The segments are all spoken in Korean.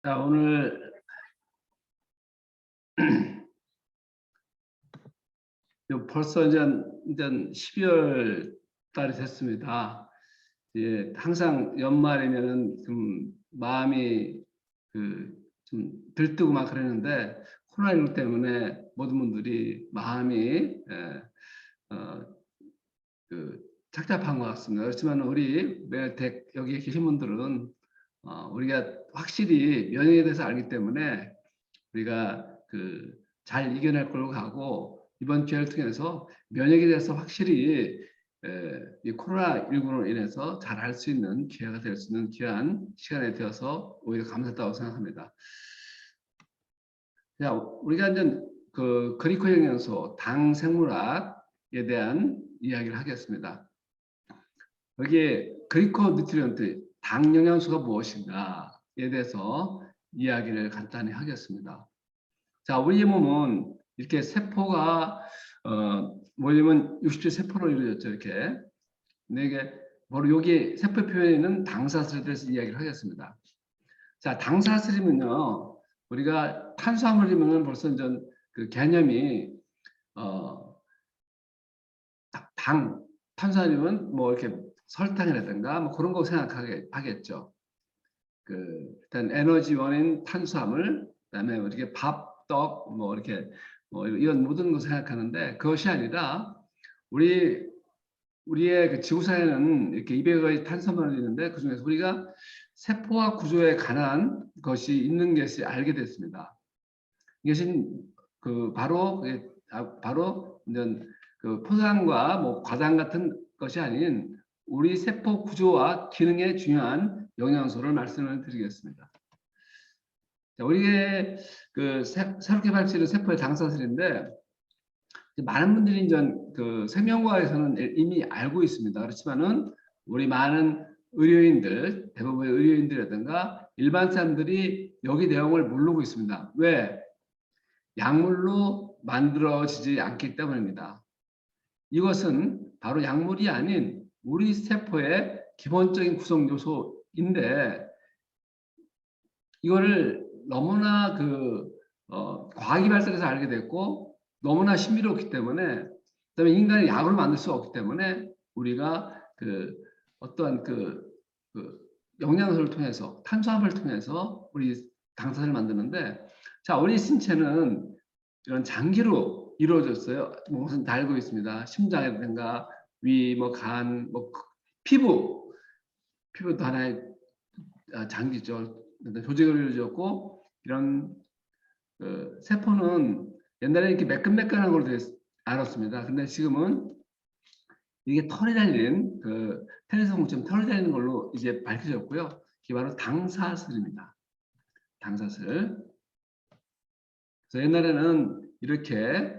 자, 오늘 벌써 이제 12월 달이 됐습니다. 예, 항상 연말이면은 좀 마음이 좀 들뜨고 막 그러는데 코로나19 때문에 모든 분들이 마음이 어, 착잡한 것 같습니다. 그렇지만 우리 여기 계신 분들은 우리가 확실히 면역에 대해서 알기 때문에 우리가 잘 이겨낼 걸로 가고 이번 기회를 통해서 면역에 대해서 확실히 이 코로나19로 인해서 잘 알 수 있는 기회가 될 수 있는 귀한 시간이 되어서 오히려 감사하다고 생각합니다. 자, 우리가 이제 그리코 영양소 당 생물학에 대한 이야기를 하겠습니다. 여기에 그리코 뉴트리언트 당 영양소가 무엇인가에 대해서 이야기를 간단히 하겠습니다. 자, 우리 몸은 이렇게 세포가 뭐냐면 60조 세포로 이루어졌죠. 이렇게. 근데 이게 바로 여기 세포 표면에 있는 당사슬에 대해서 이야기를 하겠습니다. 자, 당사슬이면요, 우리가 탄수화물이면 벌써 이제 개념이 탄수화물이면 뭐 이렇게 설탕이라든가 뭐 그런 거 생각하겠죠. 일단 에너지원인 탄수화물, 그다음에 이렇게 밥, 떡, 뭐 이렇게 뭐 이런 모든 거 생각하는데 그것이 아니라 우리의 지구상에는 이렇게 200여 가지 탄수화물이 있는데 그 중에서 우리가 세포와 구조에 관한 것이 있는 것이 알게 됐습니다. 이것이 바로 이제 포상과 뭐 과당 같은 것이 아닌 우리 세포 구조와 기능에 중요한 영양소를 말씀을 드리겠습니다. 자, 우리의 새롭게 발치는 세포의 당사슬인데 많은 분들이 이제 생명과에서는 이미 알고 있습니다. 그렇지만은 우리 많은 의료인들, 대부분의 의료인들이라든가 일반 사람들이 여기 내용을 모르고 있습니다. 왜? 약물로 만들어지지 않기 때문입니다. 이것은 바로 약물이 아닌 우리 세포의 기본적인 구성 요소인데 이거를 너무나 과학이 발달해서 알게 됐고 너무나 신비롭기 때문에 그다음에 인간이 약으로 만들 수 없기 때문에 우리가 어떠한 영양소를 통해서 탄수화물을 통해서 우리 당사를 만드는데 자 우리 신체는 이런 장기로 이루어졌어요. 무슨 다 알고 있습니다. 심장이라든가 위, 뭐 간, 뭐 피부도 하나의 장기죠. 조직을 이루어졌고 이런 세포는 옛날에 이렇게 매끈매끈한 걸로 알았습니다. 근데 지금은 이게 털이 달린 테니스 공처럼 털이 달리는 걸로 이제 밝혀졌고요. 이게 바로 당사슬입니다. 당사슬. 그래서 옛날에는 이렇게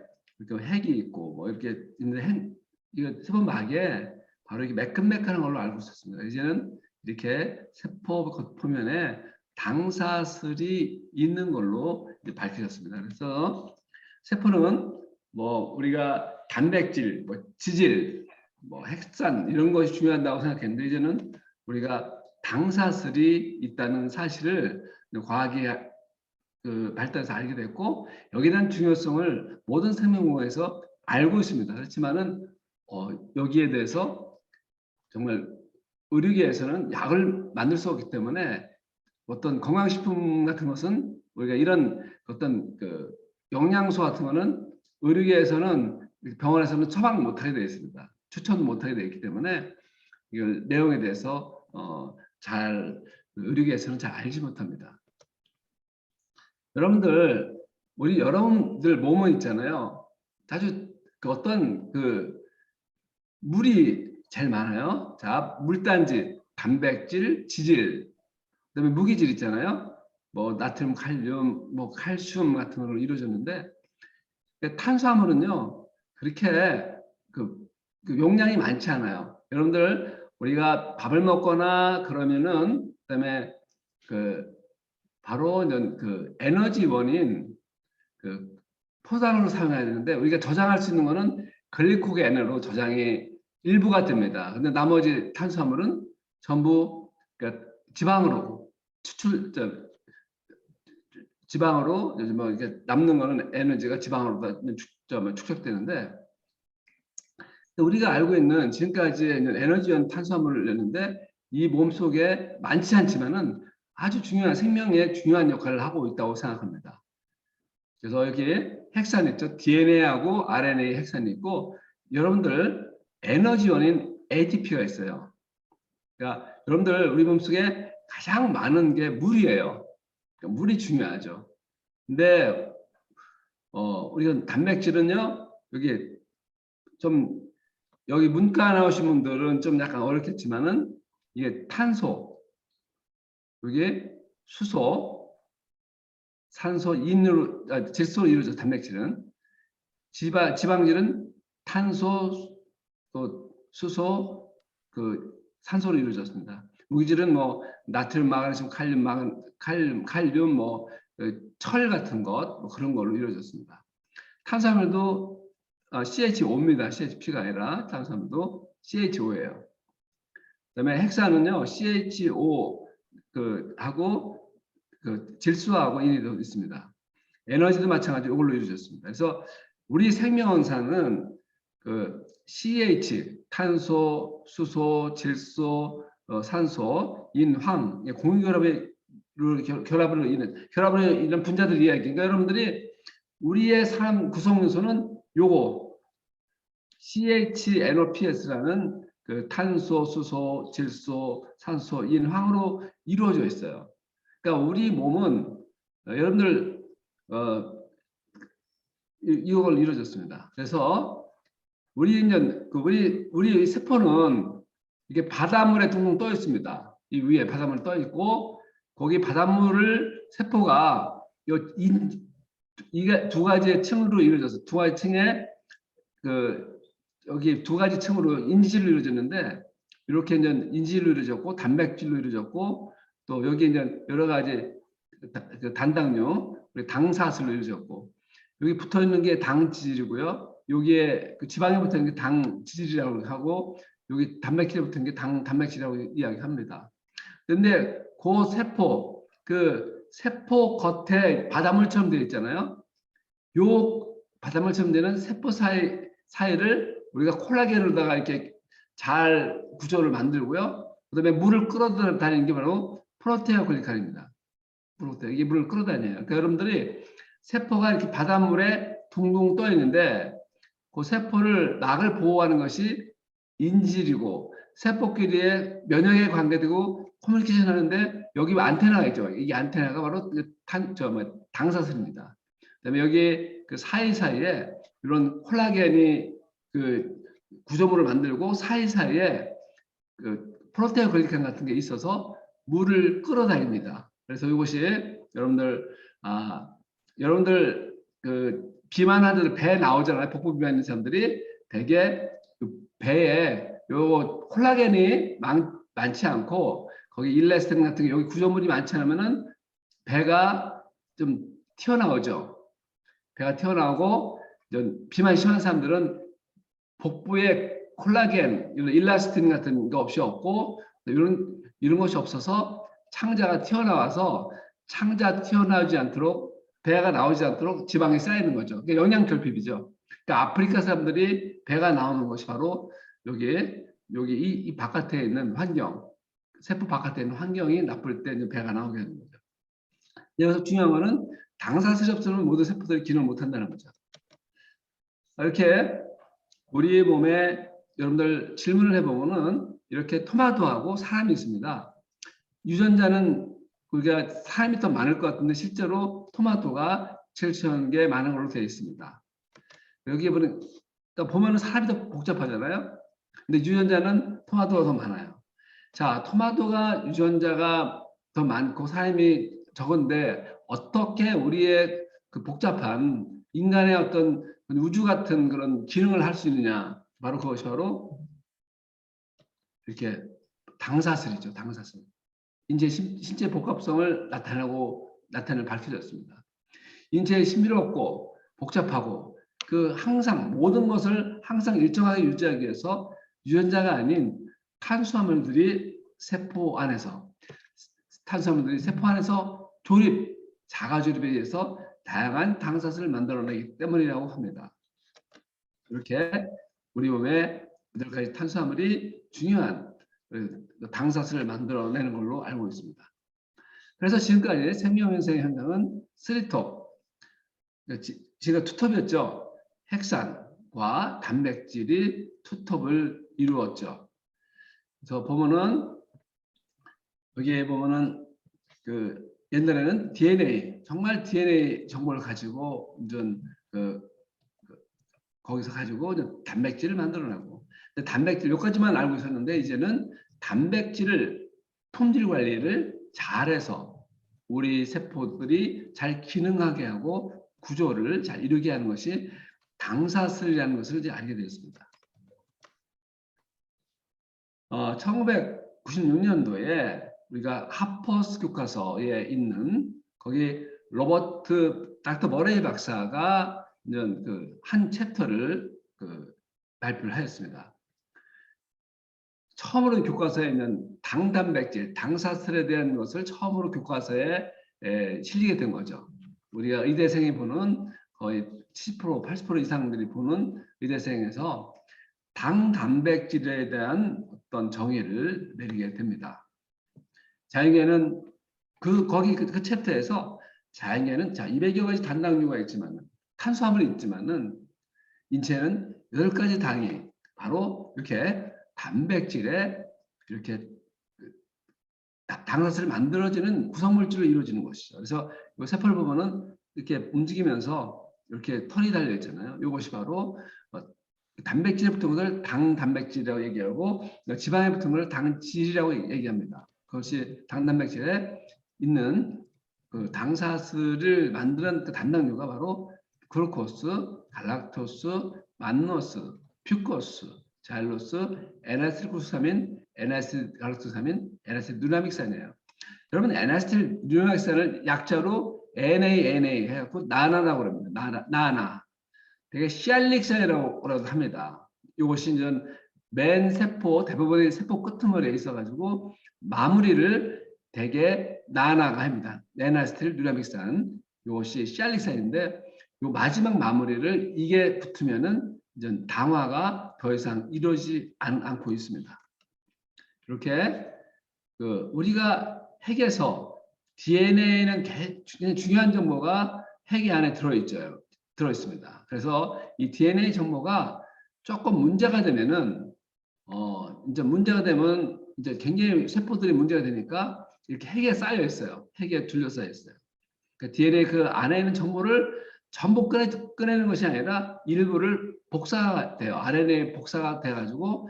핵이 있고 뭐 이렇게 있는데 이거 세포막에 바로 이렇게 매끈매끈한 걸로 알고 있었습니다. 이제는 이렇게 세포 표면에 당사슬이 있는 걸로 밝혀졌습니다. 그래서 세포는 뭐 우리가 단백질, 뭐 지질, 뭐 핵산 이런 것이 중요하다고 생각했는데 이제는 우리가 당사슬이 있다는 사실을 과학이 발달해서 알게 됐고 여기에 대한 중요성을 모든 생명공학에서 알고 있습니다. 그렇지만은 여기에 대해서 정말 의료계에서는 약을 만들 수 없기 때문에 어떤 건강식품 같은 것은 우리가 이런 어떤 영양소 같은 거는 의료계에서는 병원에서는 처방 못하게 되어 있습니다. 추천도 못하게 되어 있기 때문에 이걸 내용에 대해서 잘 의료계에서는 잘 알지 못합니다. 여러분들 몸은 있잖아요. 아주 어떤 물이 제일 많아요. 자, 물단지, 단백질, 지질, 그다음에 무기질 있잖아요. 뭐 나트륨, 칼륨, 뭐 칼슘 같은 걸로 이루어졌는데 탄수화물은요 그렇게 용량이 많지 않아요. 여러분들 우리가 밥을 먹거나 그러면은 그다음에 바로 에너지원인 포장으로 사용해야 되는데 우리가 저장할 수 있는 거는 글리코겐으로 저장이 일부가 됩니다. 근데 나머지 탄수화물은 전부 지방으로 지방으로 이제 뭐 이렇게 남는 거는 에너지가 지방으로 다 축적되는데, 우리가 알고 있는 지금까지의 에너지원 탄수화물이었는데 이 몸 속에 많지 않지만은 아주 중요한 생명의 중요한 역할을 하고 있다고 생각합니다. 그래서 여기 핵산 있죠. DNA하고 RNA 핵산이 있고, 여러분들 에너지원인 ATP가 있어요. 그러니까 여러분들 우리 몸속에 가장 많은 게 물이에요. 그러니까 물이 중요하죠. 근데 우리가 단백질은요, 여기 좀 여기 문과 나오신 분들은 좀 약간 어렵겠지만은 이게 탄소, 이게 수소, 산소, 질소로 이루어져. 단백질은 지방질은 탄소, 또 수소, 산소로 이루어졌습니다. 무기질은 뭐 나트륨, 마그네슘, 칼륨, 뭐 철 같은 것, 뭐 그런 걸로 이루어졌습니다. 탄수화물도 CH5입니다. CHP가 아니라 탄수화물도 CH5예요. 그다음에 핵산은요, CH5 하고 질소하고 인이 있습니다. 에너지도 마찬가지로 이걸로 이루어졌습니다. 그래서 우리 생명원산은 CH, 탄소, 수소, 질소, 산소, 인, 황, 결합으로 인한 분자들 이야기니까, 여러분들이 우리의 삶 구성 요소는 요거 CHNOPS라는 탄소, 수소, 질소, 산소, 인, 황으로 이루어져 있어요. 그러니까 우리 몸은 여러분들 이걸 이루어졌습니다. 그래서 우리 세포는 이게 바닷물에 둥둥 떠 있습니다. 이 위에 바닷물 떠 있고, 거기 바닷물을 세포가 이게 두 가지의 층으로 이루어져서, 두 가지 층에 여기 두 가지 층으로 인지질로 이루어졌는데, 이렇게 이제 인지질로 이루어졌고 단백질로 이루어졌고, 또 여기 이제 여러 가지 단당류, 당사슬로 이루어졌고, 여기 붙어 있는 게 당지질이고요. 여기에 지방에 붙어 있는 게 당지질이라고 하고, 여기 단백질에 붙은 게 단백질이라고 이야기합니다. 그런데 세포 겉에 바닷물처럼 되어 있잖아요. 요 바닷물처럼 되는 세포 사이를 우리가 콜라겐으로다가 이렇게 잘 구조를 만들고요. 그다음에 물을 끌어다니는 게 바로 프로테아 글리칸입니다. 이게 물을 끌어다녀요. 그러니까 여러분들이 세포가 이렇게 바닷물에 둥둥 떠 있는데, 그 세포를 막을 보호하는 것이 인질이고, 세포끼리의 면역에 관계되고 커뮤니케이션 하는데, 여기 안테나가 있죠. 이 안테나가 바로 당사슬입니다. 그다음에 여기 사이사이에 이런 콜라겐이 구조물을 만들고, 사이사이에 프로테아 글리칸 같은 게 있어서 물을 끌어다닙니다. 그래서 이것이 여러분들 비만하들 배 나오잖아요. 복부 비만 있는 사람들이 대개 배에 요 콜라겐이 많지 않고, 거기 일레스틴 같은 게 여기 구조물이 많지 않으면은 배가 좀 튀어나오죠. 배가 튀어나오고, 비만 심한 사람들은 복부에 콜라겐, 일라스틴 같은 거 없고, 이런 것이 없어서 창자가 튀어나와서, 창자 튀어나오지 않도록, 배가 나오지 않도록 지방이 쌓이는 거죠. 그러니까 영양 결핍이죠. 그러니까 아프리카 사람들이 배가 나오는 것이 바로 여기 이 바깥에 있는 환경, 세포 바깥에 있는 환경이 나쁠 때 배가 나오게 되는 거죠. 여기서 중요한 거는 당사슬이 없으면 모든 세포들이 기능을 못한다는 거죠. 이렇게 우리 몸에 여러분들 질문을 해보면은 이렇게 토마토하고 사람이 있습니다. 유전자는 우리가 사람이 더 많을 것 같은데, 실제로 토마토가 7,000개 많은 걸로 되어 있습니다. 여기 보면은 사람이 더 복잡하잖아요. 근데 유전자는 토마토가 더 많아요. 자, 토마토가 유전자가 더 많고 사람이 적은데, 어떻게 우리의 복잡한 인간의 어떤 우주 같은 그런 기능을 할 수 있느냐? 바로 그것이 바로 이렇게 당사슬이죠. 당사슬. 인체 신체 복합성을 나타내는 밝혀졌습니다. 인체에 신비롭고 복잡하고 항상 모든 것을 항상 일정하게 유지하기 위해서 유전자가 아닌 탄수화물들이 세포 안에서 조립, 자가조립에 의해서 다양한 당사슬을 만들어내기 때문이라고 합니다. 이렇게 우리 몸에 8가지 탄수화물이 중요한 당사슬을 만들어내는 걸로 알고 있습니다. 그래서 지금까지 생명현생의 현상은 3톱, 지금 투톱이었죠. 핵산과 단백질이 투톱을 이루었죠. 그래서 보면은 여기에 보면은 그 옛날에는 DNA, 정말 DNA 정보를 가지고 거기서 가지고 단백질을 만들어내고, 단백질 여기까지만 알고 있었는데 이제는 단백질을 품질 관리를 잘해서 우리 세포들이 잘 기능하게 하고 구조를 잘 이루게 하는 것이 당사슬이라는 것을 이제 알게 되었습니다. 1996년도에 우리가 하퍼스 교과서에 있는 거기 닥터 머레이 박사가 한 챕터를 발표를 하였습니다. 처음으로 교과서에 있는 당단백질, 당사슬에 대한 것을 처음으로 교과서에 실리게 된 거죠. 우리가 의대생이 보는 거의 70%, 80% 이상들이 보는 의대생에서 당단백질에 대한 어떤 정의를 내리게 됩니다. 자연계는 거기 그 챕터에서 자연계는 200여 가지 단당류가 있지만 탄수화물이 있지만은 인체는 10가지 당이 바로 이렇게 단백질에 이렇게 당사슬을 만들어지는 구성물질로 이루어지는 것이죠. 그래서 이 세포를 보면은 이렇게 움직이면서 이렇게 털이 달려 있잖아요. 이것이 바로 단백질에 붙은 것을 당단백질이라고 얘기하고 지방에 붙은 것을 당질이라고 얘기합니다. 그것이 당단백질에 있는 그 당사슬을 만드는 그 단당류가 바로 글루코스, 갈락토스, 만노스, 퓨코스, 자일로스, N-아세틸코사민, N-아세틸갈락토사민, N-아세틸누라믹산이에요. 여러분 N-아세틸누라믹산을 약자로 NANA 해갖고 나나라고 합니다. 나나. 되게 시알릭산이라고 합니다. 이것이 이제 맨 세포 대부분의 세포 끄트머리에 있어가지고 마무리를 되게 나나가 합니다. N-아세틸누라믹산. 이것이 시알릭산인데 이 마지막 마무리를 이게 붙으면은 이제 당화가 더 이상 이루어지지 않고 있습니다. 이렇게 우리가 핵에서 DNA는 굉장히 중요한 정보가 핵이 안에 들어있습니다. 그래서 이 DNA 정보가 조금 문제가 되면은 이제 문제가 되면 이제 굉장히 세포들이 문제가 되니까 이렇게 핵에 쌓여 있어요. 핵에 둘러싸여 있어요. 그러니까 DNA 그 안에 있는 정보를 전부 꺼내는 것이 아니라 일부를 복사가 돼요. RNA 복사가 돼가지고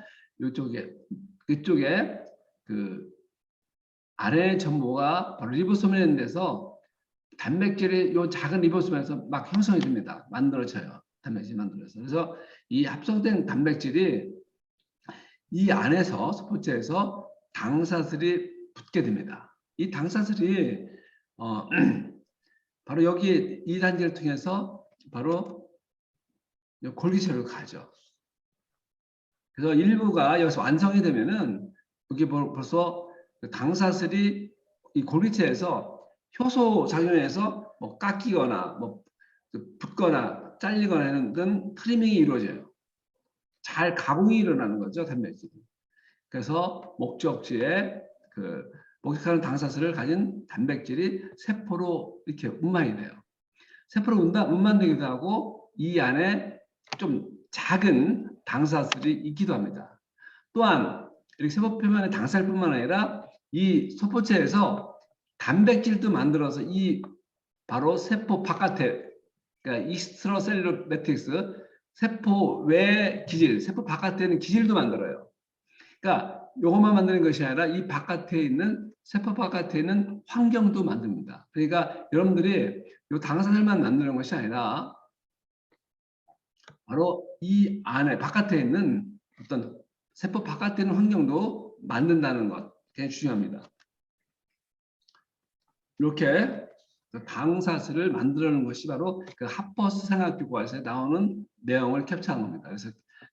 이쪽에 그 RNA 정보가 바로 리보솜이라는 있는 데서 단백질이 요 작은 리보솜에서 막 형성이 됩니다. 만들어져요. 단백질이 만들어져서. 그래서 이 합성된 단백질이 이 안에서 스포츠에서 당사슬이 붙게 됩니다. 이 당사슬이 바로 여기 이 단계를 통해서 바로 골기체로 가죠. 그래서 일부가 여기서 완성이 되면은 여기 벌써 당사슬이 이 골기체에서 효소 작용해서 뭐 깎이거나 뭐 붙거나 잘리거나 하는 등 트리밍이 이루어져요. 잘 가공이 일어나는 거죠, 단백질이. 그래서 목적지에 목적하는 당사슬을 가진 단백질이 세포로 이렇게 운반이 돼요. 세포로 운반되기도 하고 이 안에 좀 작은 당사슬이 있기도 합니다. 또한 이렇게 세포 표면의 당사슬뿐만 아니라 이 세포체에서 단백질도 만들어서 이 바로 세포 바깥에, 그러니까 익스트라셀룰러 매트릭스, 세포 외 기질, 세포 바깥에 있는 기질도 만들어요. 그러니까 이것만 만드는 것이 아니라 이 바깥에 있는 세포 바깥에 있는 환경도 만듭니다. 그러니까 여러분들이 이 당사슬만 만드는 것이 아니라 바로 이 안에 바깥에 있는 어떤 세포 바깥에 있는 환경도 만든다는 것 굉장히 중요합니다. 이렇게 당사슬을 만들어내는 것이 바로 그 하퍼스 생학교과서에 나오는 내용을 캡처한 겁니다.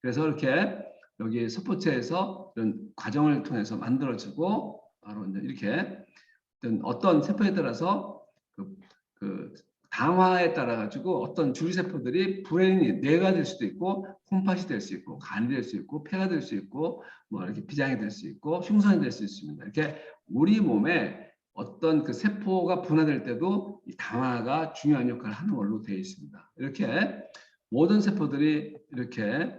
그래서 이렇게 여기 스포츠에서 이런 과정을 통해서 만들어지고 바로 이제 이렇게 어떤 세포에 따라서 당화에 따라 가지고 어떤 줄기세포들이 불행이 뇌가 될 수도 있고 콩팥이 될 수 있고 간이 될 수 있고 폐가 될 수 있고 뭐 이렇게 비장이 될 수 있고 흉성이 될 수 있습니다. 이렇게 우리 몸에 어떤 그 세포가 분화될 때도 이 당화가 중요한 역할을 하는 걸로 되어 있습니다. 이렇게 모든 세포들이 이렇게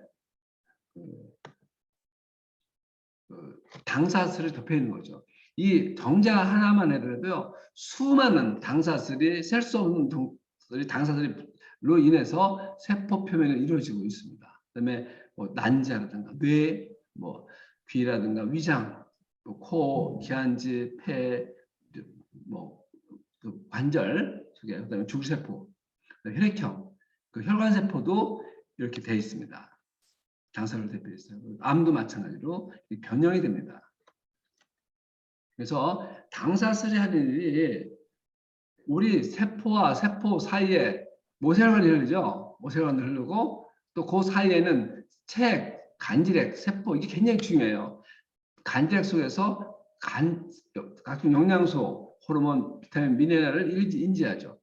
당사슬을 덮여 있는 거죠. 이 정자 하나만 해도 수많은 당사슬이 셀 수 없는 당사슬로 인해서 세포 표면에 이루어지고 있습니다. 그다음에 뭐 난자라든가 뇌, 뭐 귀라든가 위장, 코, 기한지, 폐, 뭐그 관절 속에 그다음에 줄세포, 혈액형, 그 혈관세포도 이렇게 되어 있습니다. 당사를 대표했어요. 암도 마찬가지로 변형이 됩니다. 그래서 당사슬이 하는 일이 우리 세포와 세포 사이에 모세혈관이 흐르죠. 모세혈관이 흐르고 또 그 사이에는 체액, 간질액, 세포 이게 굉장히 중요해요. 간질액 속에서 각종 영양소, 호르몬, 비타민, 미네랄을 인지하죠.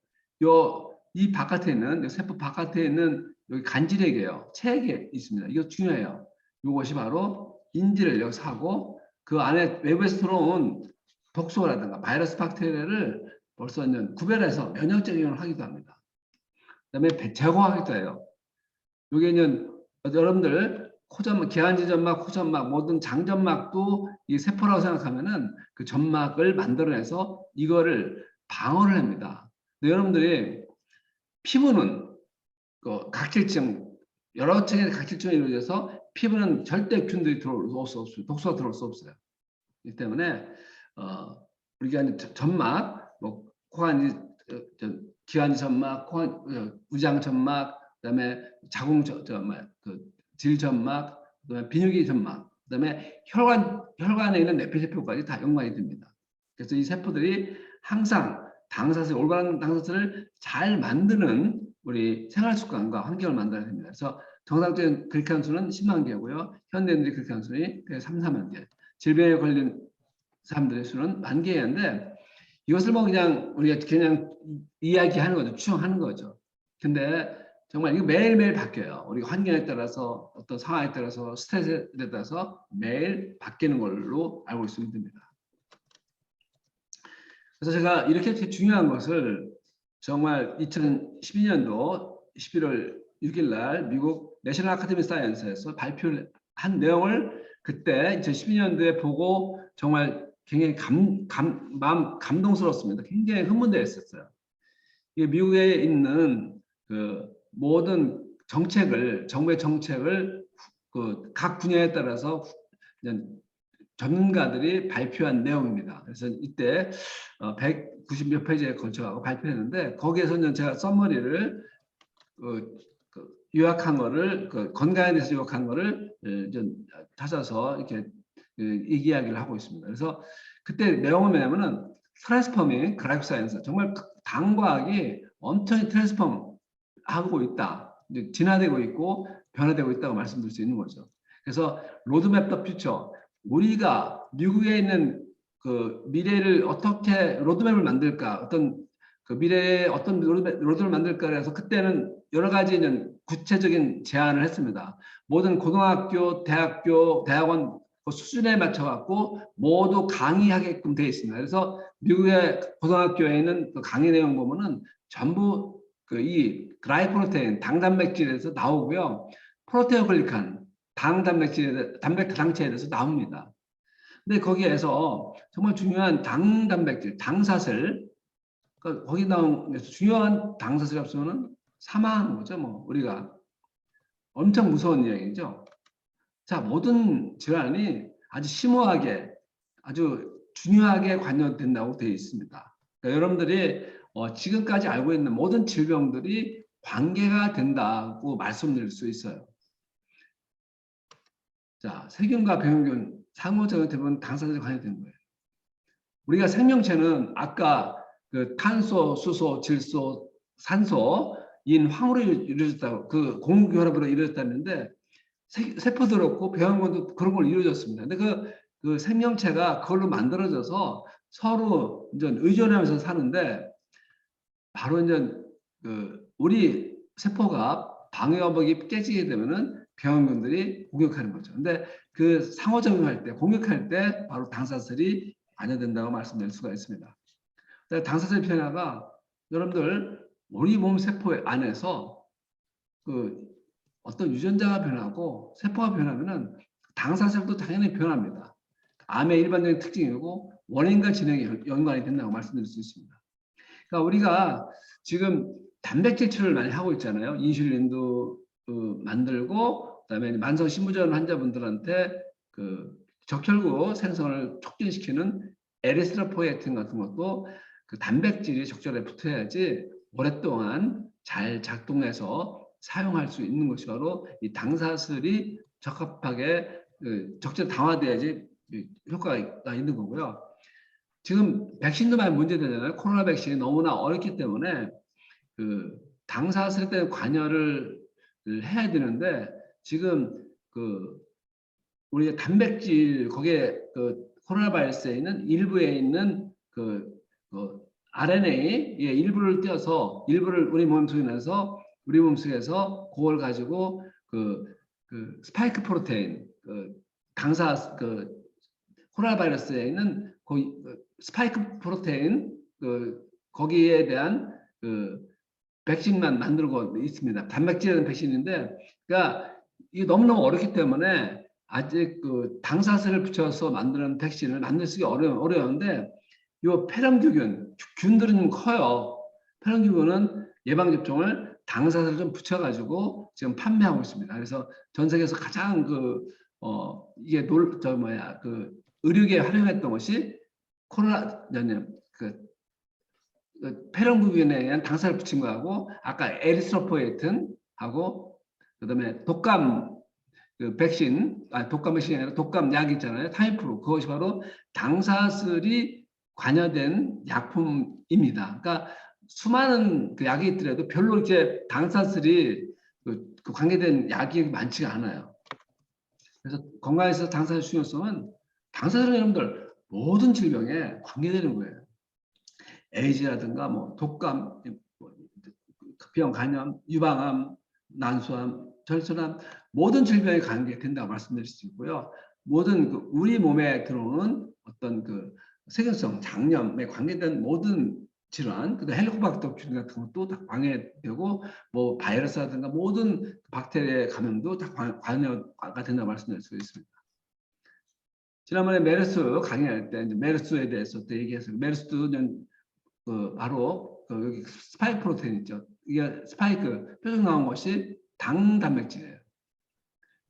이 바깥에 있는 세포 바깥에 있는 여기 간질액이에요. 체액이 있습니다. 이거 중요해요. 이것이 바로 인지를 여기서 하고 그 안에 외부에서 들어온 독소라든가 바이러스 박테리아를 벌써 구별해서 면역적 기능을 하기도 합니다. 그다음에 제거하기도 해요. 여기는 여러분들 코점막, 기한지 점막, 코점막, 모든 장점막도 이 세포라고 생각하면은 그 점막을 만들어내서 이거를 방어를 합니다. 근데 여러분들이 피부는 그 각질층 여러 층의 각질층이 이루어져서 피부는 절대 균들이 들어올 수 없어요. 독소가 들어올 수 없어요. 이 때문에 우리가 이제 점막, 뭐 코안지, 기한지 점막, 위장 점막, 그다음에 자궁 점막, 그 질점막, 그다음에 비뇨기 점막, 그다음에 혈관에 있는 내피세포까지 다 연관이 됩니다. 그래서 이 세포들이 항상 당사슬, 올바른 당사슬을 잘 만드는 우리 생활 습관과 환경을 만들어야 됩니다. 그래서 정상적인 그릭한 수는 10만 개고요. 현대인들이 그릭한 수는 3, 4만 개. 질병에 걸린 사람들의 수는 10,000개인데 이것을 뭐 그냥 우리가 그냥 이야기하는 거죠. 추정하는 거죠. 근데 정말 이거 매일매일 바뀌어요. 우리가 환경에 따라서 어떤 상황에 따라서 스트레스에 따라서 매일 바뀌는 걸로 알고 있으면 됩니다. 그래서 제가 이렇게 중요한 것을 정말 2012년도 11월 6일 날 미국 내셔널 아카데미 사이언스에서 발표를 한 내용을 그때 2012년도에 보고 정말 굉장히 마음 감동스러웠습니다. 굉장히 흥분되어 있었어요. 이게 미국에 있는 그 모든 정책을, 정부의 정책을 그 각 분야에 따라서 전문가들이 발표한 내용입니다. 그래서 이때 190몇 페이지에 걸쳐가고 발표했는데 거기에서는 제가 서머리를 요약한 거를 건강에 대해서 요약한 거를 좀 찾아서 이렇게 이야기를 하고 있습니다. 그래서 그때 내용은 뭐냐면은 트랜스포밍 그래프 사이언스 정말 당과학이 엄청 트랜스폼 하고 있다. 진화되고 있고 변화되고 있다고 말씀드릴 수 있는 거죠. 그래서 로드맵 더 퓨처 우리가 미국에 있는 그 미래를 어떻게 로드맵을 만들까 어떤 그 미래에 어떤 로드맵을 만들까 해서 그때는 여러 가지 구체적인 제안을 했습니다. 모든 고등학교, 대학교, 대학원 그 수준에 맞춰갖고 모두 강의하게끔 되어 있습니다. 그래서 미국의 고등학교에 있는 그 강의 내용 보면은 전부 그 이 그라이프로테인 당단백질에서 나오고요. 프로테오글리칸 당체에 대해서 나옵니다. 근데 거기에서 정말 중요한 당단백질, 당사슬 거기 나온 중요한 당사슬이 없으면은 사망하는 거죠. 뭐 우리가 엄청 무서운 이야기죠. 자, 모든 질환이 아주 심오하게 아주 중요하게 관여된다고 되어 있습니다. 그러니까 여러분들이 지금까지 알고 있는 모든 질병들이 관계가 된다고 말씀드릴 수 있어요. 자, 세균과 병균 상호작용 대부분 당사자에 관여되는 거예요. 우리가 생명체는 아까 그 탄소, 수소, 질소, 산소인 황으로 이루어졌다고 그 공유결합으로 이루어졌다는데 세포도 그렇고 배양관도 그런 걸 이루어졌습니다. 근데 그 생명체가 그걸로 만들어져서 서로 이제 의존하면서 사는데 바로 이제 우리 세포가 방어막이 깨지게 되면은 병원군들이 공격하는 거죠. 근데 그 상호작용할 때, 공격할 때 바로 당사슬이 관여된다고 말씀드릴 수가 있습니다. 당사슬 변화가 여러분들 우리 몸 세포 안에서 어떤 유전자가 변하고 세포가 변하면은 당사슬도 당연히 변합니다. 암의 일반적인 특징이고 원인과 진행이 연관이 된다고 말씀드릴 수 있습니다. 그러니까 우리가 지금 단백질 치료를 많이 하고 있잖아요. 인슐린도 만들고 그다음에 만성 신부전 환자분들한테 적혈구 생성을 촉진시키는 에리스로포에틴 같은 것도 그 단백질이 적절히 붙어야지 오랫동안 잘 작동해서 사용할 수 있는 것이 바로 이 당사슬이 적합하게 적절히 당화돼야지 효과가 있는 거고요. 지금 백신도 많이 문제되잖아요. 코로나 백신이 너무나 어렵기 때문에 당사슬에 대한 관여를 해야 되는데 지금 우리 단백질 거기에 코로나 바이러스에 있는 일부에 있는 RNA의 일부를 떼어서 일부를 우리 몸속에 내서 우리 몸속에서 그걸 가지고 스파이크 프로테인 당사 코로나 바이러스에 있는 스파이크 프로테인 거기에 대한 백신만 만들고 있습니다. 단백질이라는 백신인데, 그러니까 이게 너무너무 어렵기 때문에 아직 당사슬을 붙여서 만드는 백신을 만들 수가 어려운데, 이 폐렴규균, 균들은 커요. 폐렴규균은 예방접종을 당사슬을 좀 붙여가지고 지금 판매하고 있습니다. 그래서 전 세계에서 가장 이게 의료계에 활용했던 것이 폐렴규균에 의한 당사를 붙인 거하고 아까 에리스로포에틴하고 그다음에 독감 백신, 독감 백신이 아니라 독감 약 있잖아요. 타미프루. 그것이 바로 당사슬이 관여된 약품입니다. 그러니까 수많은 약이 있더라도 별로 이렇게 당사슬이 관계된 약이 많지가 않아요. 그래서 건강에서 당사슬 중요성은 당사슬은 여러분들 모든 질병에 관계되는 거예요. 에이즈라든가 독감, 급형 간염, 유방암, 난소암, 절소암 모든 질병에 관계된다고 말씀드릴 수 있고요. 모든 우리 몸에 들어오는 어떤 세균성 장염에 관계된 모든 질환, 헬리코박터 균 같은 것도 다 관계되고 바이러스라든가 모든 박테리아 감염도 다 관여가 된다고 말씀드릴 수 있습니다. 지난번에 메르스 강의할 때 메르스에 대해서 또 얘기했어요. 메르스도 바로 여기 스파이크 프로테인 있죠. 이게 스파이크 표적 나온 것이 당 단백질이에요.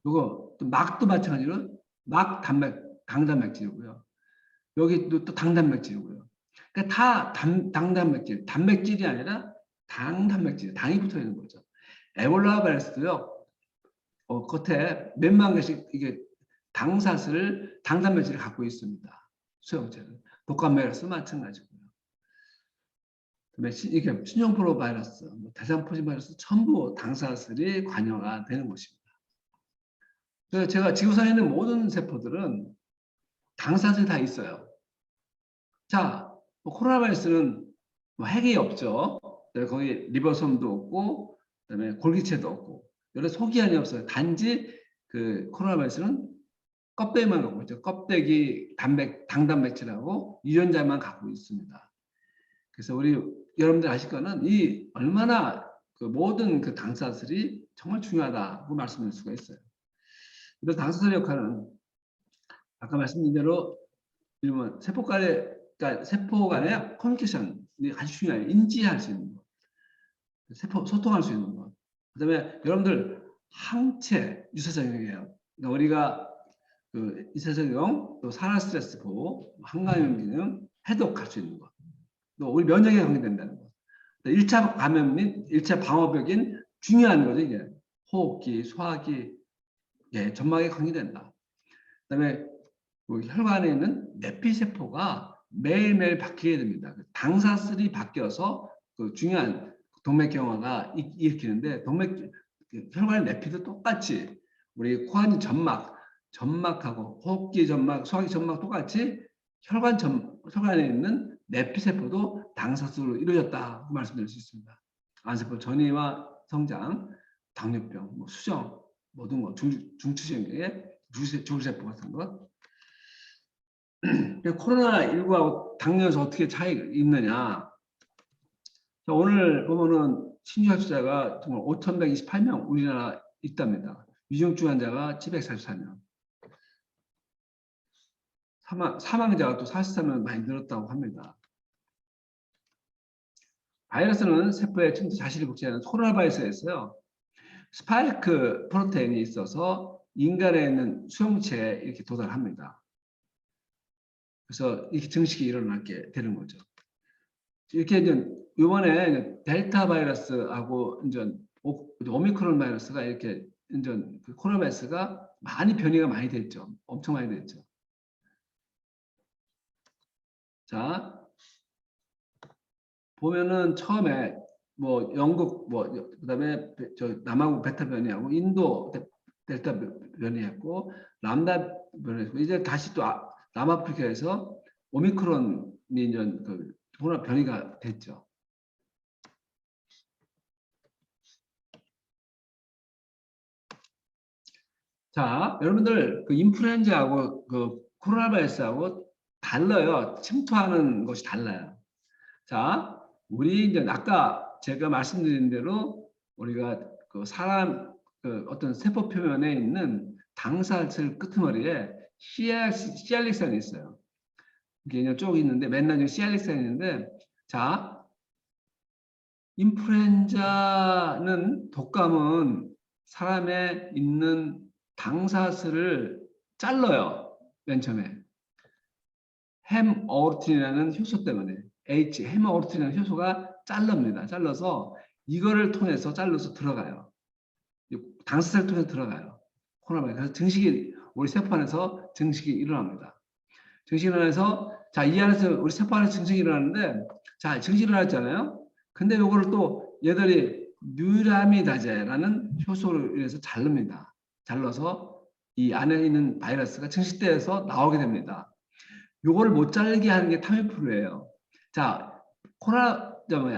이거 막도 마찬가지로 당 단백질이고요. 여기도 또 당 단백질이고요. 그러니까 다 당 단백질, 단백질이 아니라 당 단백질, 당이 붙어 있는 거죠. 에볼라 바이러스도요. 겉에 몇만 개씩 이게 당 단백질을 갖고 있습니다. 수용체는 독감 바이러스 마찬가지고요. 이게 신종플루 바이러스, 대상포진 바이러스 전부 당사슬이 관여가 되는 것입니다. 그래서 제가 지구상에 있는 모든 세포들은 당사슬이 다 있어요. 자, 코로나 바이러스는 핵이 없죠. 거기 리보솜도 없고, 그다음에 골기체도 없고, 여러 소기안이 없어요. 단지 코로나 바이러스는 껍데기만 갖고 있죠. 껍데기 당 단백질하고 유전자만 갖고 있습니다. 그래서 여러분들 아실 거는 얼마나 모든 당사슬이 정말 중요하다고 말씀드릴 수가 있어요. 그래서 당사슬 역할은 아까 말씀드린 대로 세포 간의 커뮤니케이션이 아주 중요해요. 인지할 수 있는 것, 소통할 수 있는 것. 그다음에 여러분들 항체 유사작용이에요. 그러니까 우리가 유사작용, 또 산화 스트레스 보호, 항감염 기능, 해독할 수 있는 것. 또 우리 면역에 관계된다는 거. 1차 감염 및 1차 방어벽인 중요한 거죠. 이게 호흡기, 소화기, 점막에 관계된다. 그다음에 혈관에 있는 내피세포가 매일매일 바뀌게 됩니다. 당사슬이 바뀌어서 중요한 동맥경화가 일으키는데 혈관의 내피도 똑같이 우리 코안이 점막하고 호흡기 점막, 소화기 점막 똑같이 혈관에 있는 내피세포도 당사슬로 이루어졌다고 말씀드릴 수 있습니다. 안세포 전이와 성장, 당뇨병, 뭐 수정, 모든 거, 중추신경에 줄세포 같은 것. 코로나19하고 당뇨에서 어떻게 차이가 있느냐. 자, 오늘 보면은 신규 확진자가 정말 5,128명 우리나라 있답니다. 위중증 환자가 744명. 사망자가 또 43명 많이 늘었다고 합니다. 바이러스는 세포에 자신을 복제하는 코로나 바이러스에서요. 스파이크 프로테인이 있어서 인간에 있는 수용체에 이렇게 도달합니다. 그래서 이렇게 증식이 일어나게 되는 거죠. 이렇게 이제 이번에 델타 바이러스하고 이제 오미크론 바이러스가 이렇게 이제 그 코로나 바이러스가 많이 변이가 많이 됐죠. 엄청 많이 됐죠. 자, 보면은 처음에 뭐 영국 뭐 그다음에 저 남아공 베타 변이하고 인도 델타 변이했고 람다 변이했고 이제 다시 또 남아프리카에서 오미크론이 이제 그 코로나 변이가 됐죠. 자, 여러분들 그 인플루엔자하고 그 코로나 바이러스하고 달라요. 침투하는 것이 달라요. 자, 우리 이제 아까 제가 말씀드린 대로 우리가 그 사람 그 어떤 세포 표면에 있는 당사슬 끄트머리에 시알릭산이 있어요. 이게 그냥 쭉 있는데 맨날 시알릭산이 있는데, 자, 인플루엔자는 독감은 사람에 있는 당사슬을 잘라요. 맨 처음에 햄어루틴이라는 효소 때문에 햄어루틴이라는 효소가 잘릅니다. 잘라서 이거를 통해서 잘라서 들어가요. 당사슬을 통해서 들어가요. 코로나 바이러스. 그래서 증식이 우리 세포 안에서 증식이 일어납니다. 증식이 일어나서 자, 이 안에서 우리 세포 안에서 증식이 일어나는데 자, 증식이 일어났잖아요. 근데 요거를 또 얘들이 뉴라미다제라는 효소를 인해서 자릅니다. 잘라서 이 안에 있는 바이러스가 증식돼서 나오게 됩니다. 요거를 못 자르게 하는 게 타미프루예요. 자,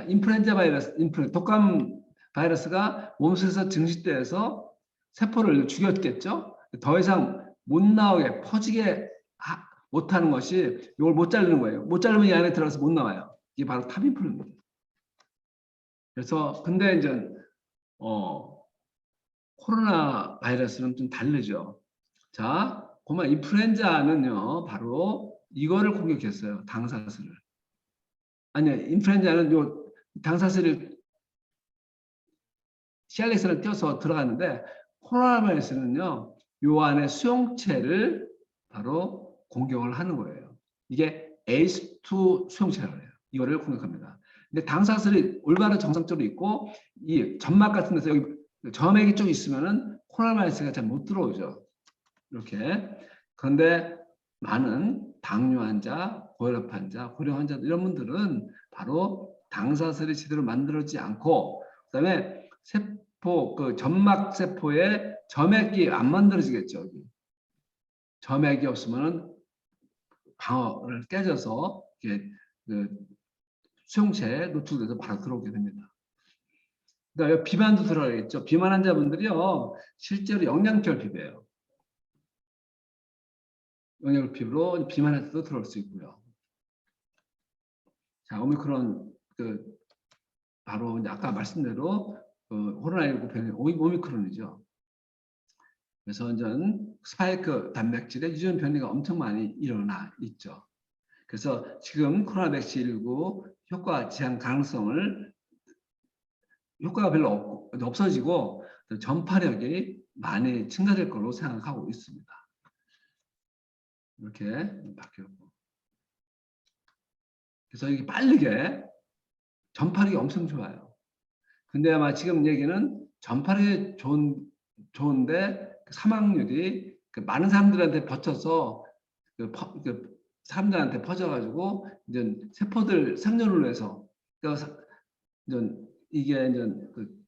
인플루엔자 바이러스, 독감 바이러스가 몸속에서 증식돼서 세포를 죽였겠죠. 더 이상 못 나오게 퍼지게 못하는 것이 이걸 못 자르는 거예요. 못 자르면 이 안에 들어가서 못 나와요. 이게 바로 타미프루입니다. 그래서 근데 이제 코로나 바이러스는 좀 다르죠. 자, 그만 인플루엔자는요 바로 이거를 공격했어요. 당사슬을. 아니요, 인플루엔자는 요 당사슬을 시알렉스를 띄어서 들어갔는데 코로나 바이러스는요 요 안에 수용체를 바로 공격을 하는 거예요. 이게 ACE2 수용체라고 해요. 이거를 공격합니다. 근데 당사슬이 올바른 정상적으로 있고 이 점막 같은 데서 여기 점액이 좀 있으면은 코로나 바이러스가 잘 못 들어오죠. 이렇게. 그런데 많은 당뇨 환자, 고혈압 환자, 고령 환자 이런 분들은 바로 당사슬이 제대로 만들어지지 않고 그다음에 세포 그 점막 세포에 점액이 안 만들어지겠죠. 여기. 점액이 없으면은 방어를 깨져서 이게 그 수용체에 노출돼서 바로 들어오게 됩니다. 그다음에 비만도 들어가겠죠. 비만 환자분들이요 실제로 영양결핍이에요. 영양결핍으로 비만할 때도 들어올 수 있고요. 자, 오미크론 바로 이제 아까 말씀대로 코로나19 변이 오미크론이죠. 그래서 이제 스파이크 단백질의 유전 변이가 엄청 많이 일어나 있죠. 그래서 지금 코로나 백신 19 효과 제한 가능성을 효과가 별로 없어지고 전파력이 많이 증가될 걸로 생각하고 있습니다. 이렇게 바뀌었고. 그래서 이게 빠르게 전파력이 엄청 좋아요. 근데 아마 지금 얘기는 전파력이 좋은데 사망률이 많은 사람들한테 버텨서 사람들한테 퍼져가지고 이제 세포들 생존을 해서 이게 이제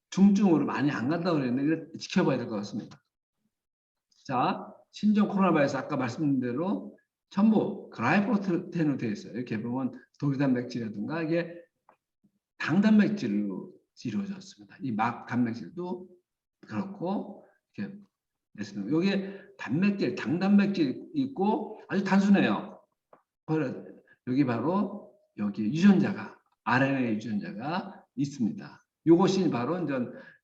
중증으로 많이 안 간다고 그랬는데 지켜봐야 될 것 같습니다. 자, 신종 코로나 바이러스 아까 말씀드린 대로 전부 그라이프로테인으로 되어 있어요. 이렇게 보면 독일 단백질이라든가 이게 당 단백질로 이루어졌습니다. 이 막 단백질도 그렇고 이렇게 됐습니다. 여기에 단백질, 당단백질 있고 아주 단순해요. 여기 바로 여기 유전자가 RNA 유전자가 있습니다. 이것이 바로 이제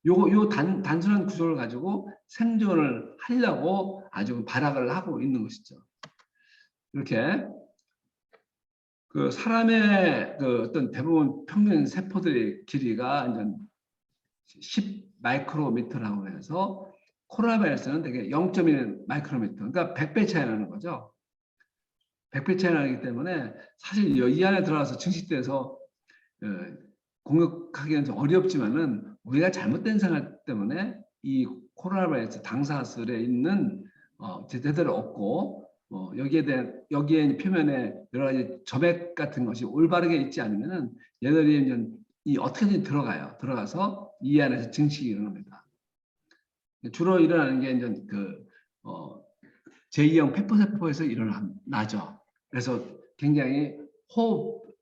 요 단순한 구조를 가지고 생존을 하려고 아주 발악을 하고 있는 것이죠. 이렇게 그 사람의 그 어떤 대부분 평균 세포들의 길이가 이제 10 마이크로미터라고 해서 코로나 바이러스는 되게 0.1 마이크로미터, 그러니까 100배 차이 나는 거죠. 100배 차이 나기 때문에 사실 이 안에 들어가서 증식돼서 공격하기는 좀 어렵지만은 우리가 잘못된 생각 때문에 이 코로나 바이러스 당사슬에 있는 제대로 없고 여기에 표면에 여러 가지 점액 같은 것이 올바르게 있지 않으면은 얘들이 이제 어떻게든 들어가서 이 안에서 증식이 일어납니다. 주로 일어나는 게 이제 제2형 폐포세포에서 일어나죠. 그래서 굉장히 호흡,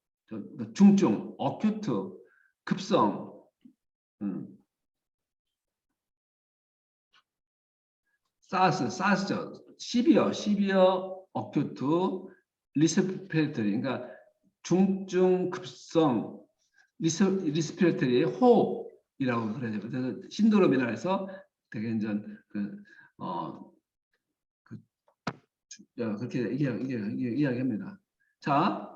중증, 어큐트, 급성, 사스죠. 시비어, 어큐트, 리스피레터리, 그러니까 중증, 급성, 리스피레터리의 호흡이라고 그러죠. 그래서 신드롬이라 해서 되게 이제 그렇게 이야기합니다. 자,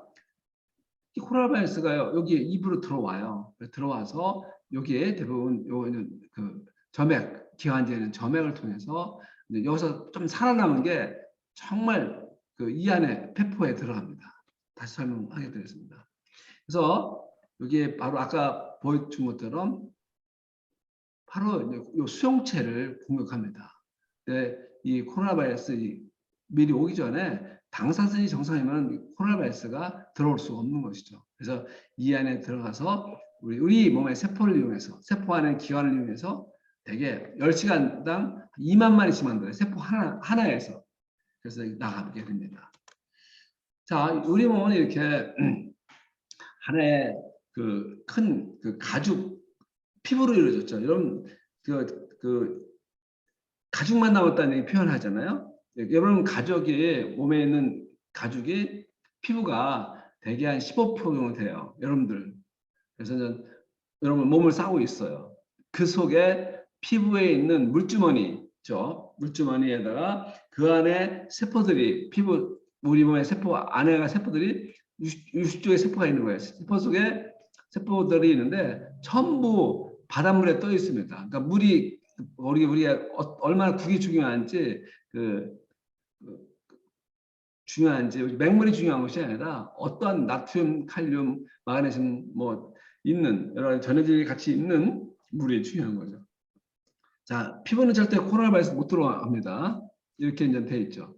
이 코로나 바이러스가요, 여기 입으로 들어와요. 들어와서 여기에 대부분 요는 그 점액, 기관지에는 점액을 통해서 여기서 좀 살아남은 게 정말 그 이 안에 폐포에 들어갑니다. 다시 설명하게 되겠습니다. 그래서 여기에 바로 아까 보여준 것처럼 바로 이 수용체를 공격합니다. 이 코로나 바이러스 미리 오기 전에 당사선이 정상이면 코로나 바이러스가 들어올 수가 없는 것이죠. 그래서 이 안에 들어가서 우리 몸의 세포를 이용해서, 세포 안에 기관을 이용해서 대개 10시간당 2만 마리씩 만들어요. 세포 하나에서. 그래서 나가게 됩니다. 자, 우리 몸은 이렇게 하나의 큰 가죽, 피부로 이루어졌죠. 여러분, 가죽만 남았다는 얘기 표현하잖아요. 여러분, 몸에 있는 가죽이 피부가 대개 한 15% 정도 돼요. 여러분들. 그래서 여러분 몸을 싸고 있어요. 그 속에 피부에 있는 물주머니죠. 물주머니에다가 그 안에 세포들이 우리 몸의 세포 안에가 세포들이 60조의 세포가 있는 거예요. 세포 속에 세포들이 있는데 전부 바닷물에 떠 있습니다. 그러니까 우리가 얼마나 국이 중요한지 중요한지 맹물이 중요한 것이 아니라 어떠한 나트륨, 칼륨, 마그네슘 있는 여러 가지 전해질이 같이 있는 물이 중요한 거죠. 자, 피부는 절대 코로나 바이러스 못 들어갑니다. 이렇게 이제 돼 있죠.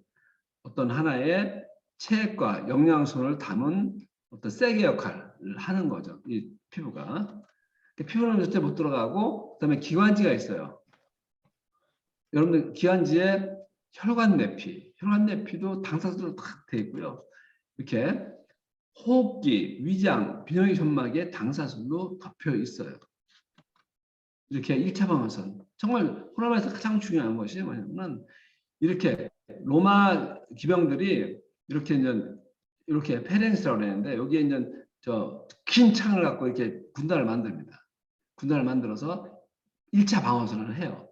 어떤 하나의 체액과 영양소를 담은 어떤 세게 역할을 하는 거죠. 이 피부가. 피부는 절대 못 들어가고 그다음에 기관지가 있어요. 여러분들 기관지에 혈관 내피도 당사수로 딱 돼 있고요. 이렇게 호흡기, 위장, 비뇨기 점막에 당사술로 덮여 있어요. 이렇게 1차 방어선. 정말 코로나 바이러스 가장 중요한 것이 뭐냐면 이렇게 로마 기병들이 이렇게 페렌스라고 하는데 여기에 이제 긴 창을 갖고 이렇게 군단을 만듭니다. 군단을 만들어서 1차 방어선을 해요.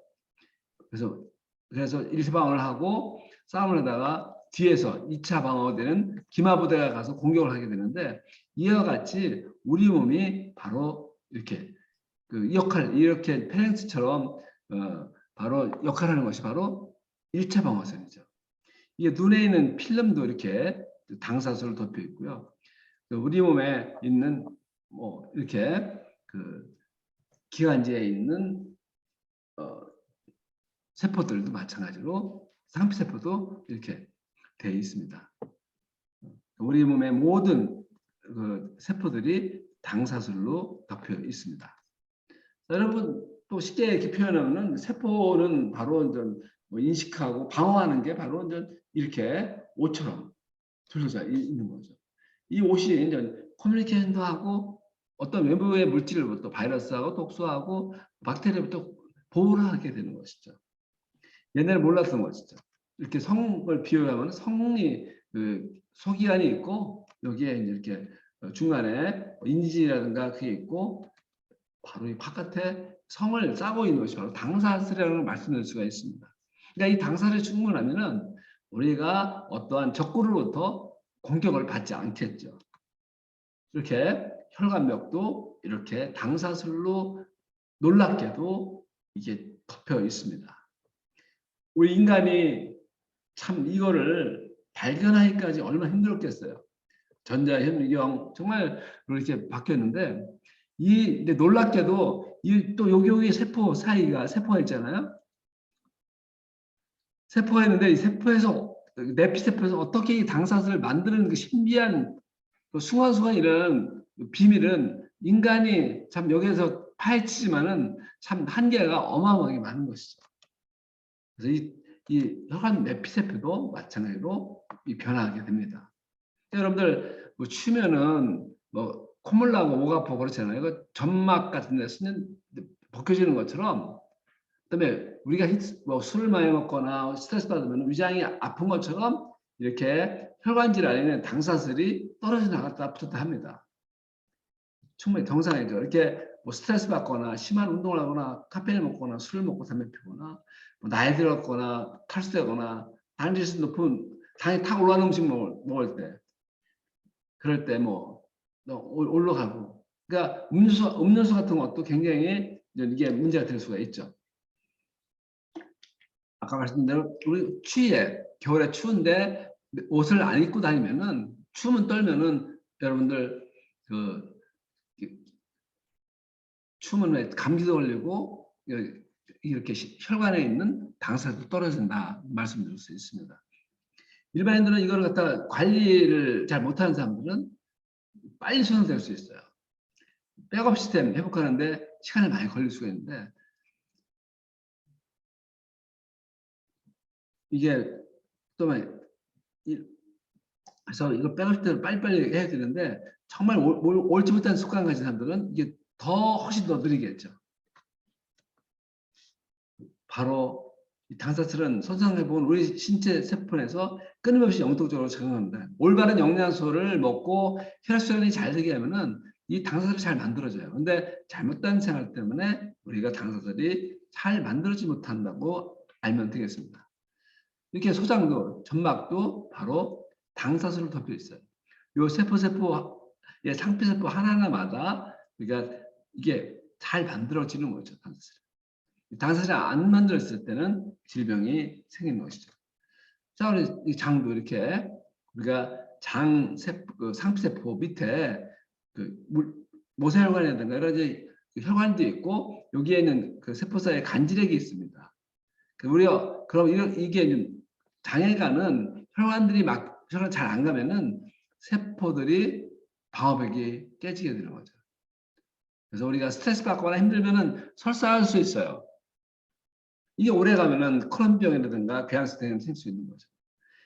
그래서 1차 방어를 하고 싸움을 하다가 뒤에서 2차 방어되는 기마부대가 가서 공격을 하게 되는데 이와 같이 우리 몸이 바로 이렇게 이렇게 페렌스처럼 바로 역할하는 것이 바로 1차 방어선이죠. 이게 눈에 있는 필름도 이렇게 당사수를 덮여 있고요. 우리 몸에 있는 이렇게 기관지에 있는 세포들도 마찬가지로 상피세포도 이렇게 되어 있습니다. 우리 몸의 모든 세포들이 당사술로 덮여 있습니다. 여러분 또 쉽게 이렇게 표현하면 세포는 바로 인식하고 방어하는 게 바로 이렇게 옷처럼 둘러져 있는 거죠. 이 옷이 커뮤니케이션도 하고 어떤 외부의 물질로부터 바이러스하고 독소하고 박테리아부터 보호를 하게 되는 것이죠. 옛날에 몰랐던 것이죠. 이렇게 성을 비유하면 성이 그 소기관이 있고 여기에 이렇게 중간에 인지라든가 그게 있고 바로 이 바깥에 성을 싸고 있는 것이 바로 당사슬이라는 말씀드릴 수가 있습니다. 그러니까 이 당사슬이 충분하면은 우리가 어떠한 적구로부터 공격을 받지 않겠죠. 이렇게 혈관벽도 이렇게 당사슬로 놀랍게도 이게 덮여 있습니다. 우리 인간이 참 이거를 발견하기까지 얼마나 힘들었겠어요. 전자현미경 정말 그렇게 바뀌었는데 근데 놀랍게도 또 여기 세포 사이가 세포가 있잖아요. 세포가 있는데 이 세포에서 내피세포에서 어떻게 이 당사슬을 만드는 그 신비한 숭아숭아 이런 비밀은 인간이 참 여기에서 파헤치지만은 참 한계가 어마어마하게 많은 것이죠. 그래서 이 혈관 내피세포도 마찬가지로 변화하게 됩니다. 여러분들 뭐 추면은 뭐 콧물 나고 목 아프고 그렇잖아요. 그 점막 같은 데 벗겨지는 것처럼 그다음에 우리가 뭐 술을 많이 먹거나 스트레스 받으면 위장이 아픈 것처럼 이렇게 혈관 질환에는 당사슬이 떨어져 나갔다 붙었다 합니다. 충분히 정상이죠. 이렇게 뭐 스트레스 받거나 심한 운동을 하거나 카페인을 먹거나 술을 먹고 담배 피거나 뭐 나이 들었거나 탈수되거나 당질수 높은 당이 탁 올라가는 음식 먹을 때 그럴 때 뭐 올라가고 그러니까 음료수 같은 것도 굉장히 이게 문제가 될 수가 있죠. 아까 말씀드린 대로 우리 추위에 겨울에 추운데 옷을 안 입고 다니면은 추우면 떨면은 여러분들 그 추우면 감기도 걸리고 이렇게 혈관에 있는 당사도 떨어진다 말씀드릴 수 있습니다. 일반인들은 이걸 갖다 관리를 잘 못하는 사람들은 빨리 손상될 수 있어요. 백업 시스템 회복하는데 시간이 많이 걸릴 수가 있는데 이게 또 그래서 이거 백업 시스템을 빨리빨리 해야 되는데 정말 옳지 못한 습관 가진 사람들은 이게 훨씬 더 느리겠죠. 바로 이 당사슬은 손상해본 우리 신체 세포에서 끊임없이 영속적으로 적응합니다. 올바른 영양소를 먹고 혈액순환이 잘 되게 하면은 이 당사슬이 잘 만들어져요. 근데 잘못된 생활 때문에 우리가 당사슬이 잘 만들어지지 못한다고 알면 되겠습니다. 이렇게 소장도, 점막도 바로 당사슬로 덮여 있어요. 이 세포의 상피세포 하나하나마다 그러니까 이게 잘 만들어지는 거죠. 당사슬. 당사슬이 안 만들어졌을 때는 질병이 생기는 것이죠. 자, 우리 장도 이렇게 우리가 그 상피세포 밑에 그 모세혈관이라든가 여러 가지 혈관도 있고 여기에 있는 그 세포 사이에 간질액이 있습니다. 우리가 그럼 이게 장애가는 혈관들이 막 혈관 잘 안 가면은 세포들이 방어벽이 깨지게 되는 거죠. 그래서 우리가 스트레스 받거나 힘들면은 설사할 수 있어요. 이게 오래 가면은 크론병이라든가 궤양성 등이 생길 수 있는 거죠.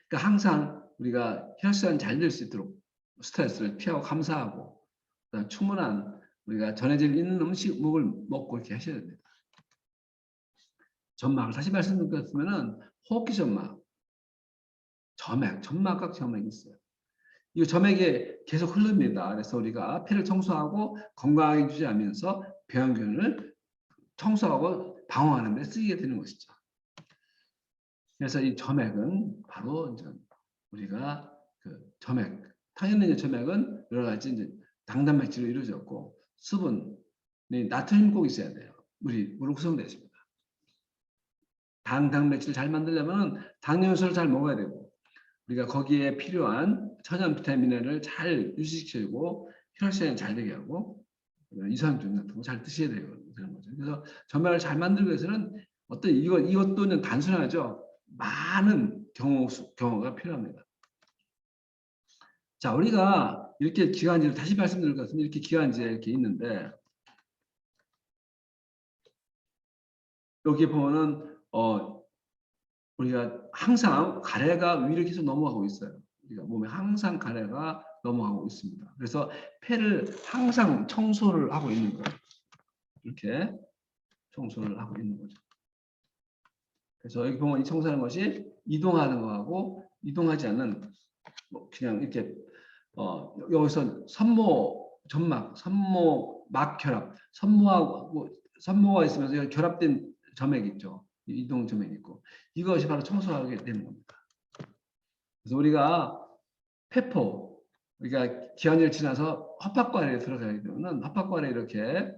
그러니까 항상 우리가 혈액순환 잘 될 수 있도록 스트레스를 피하고 감사하고 충분한 우리가 전해질 있는 음식을 먹고 이렇게 하셔야 됩니다. 점막을 다시 말씀드렸으면은 호흡기 점막, 점막각 점막이 있어요. 이 점액이 계속 흐릅니다. 그래서 우리가 폐를 청소하고 건강하게 유지하면서 배양균을 청소하고 방어하는 데 쓰이게 되는 것이죠. 그래서 이 점액은 바로 이제 우리가 그 점액, 당연히 점액은 여러 가지 이제 당단백질로 이루어졌고 수분, 나트륨 꼭 있어야 돼요. 물로 구성되어 있습니다. 단백질을 잘 만들려면 당뇨수를 잘 먹어야 되고 우리가 거기에 필요한 천연 비타민을 잘 유지시키고 혈액순환이 잘 되게 하고 이산화탄소 같은 거 잘 드셔야 되는 거죠. 그래서 점액을 잘 만들기 위해서는 이것도 단순하죠. 많은 경우가 필요합니다. 자, 우리가 이렇게 기관지를 다시 말씀드릴 것 같습니다. 이렇게 기관지에 이렇게 있는데 여기 보면은 우리가 항상 가래가 위로 계속 넘어가고 있어요. 우리가 몸에 항상 가래가 넘어가고 있습니다. 그래서 폐를 항상 청소를 하고 있는 거예요. 이렇게 청소를 하고 있는 거죠. 그래서 여기 보면 이 청소하는 것이 이동하는 거하고 이동하지 않는 뭐 그냥 이렇게 여기서 선모 점막, 선모 막 결합, 선모가 있으면서 결합된 점액 있죠. 이동 점액 있고 이것이 바로 청소하게 되는 겁니다. 그래서 우리가 폐포, 우리가 기한을 지나서 허파과에 들어가게 되면은 허파과에 이렇게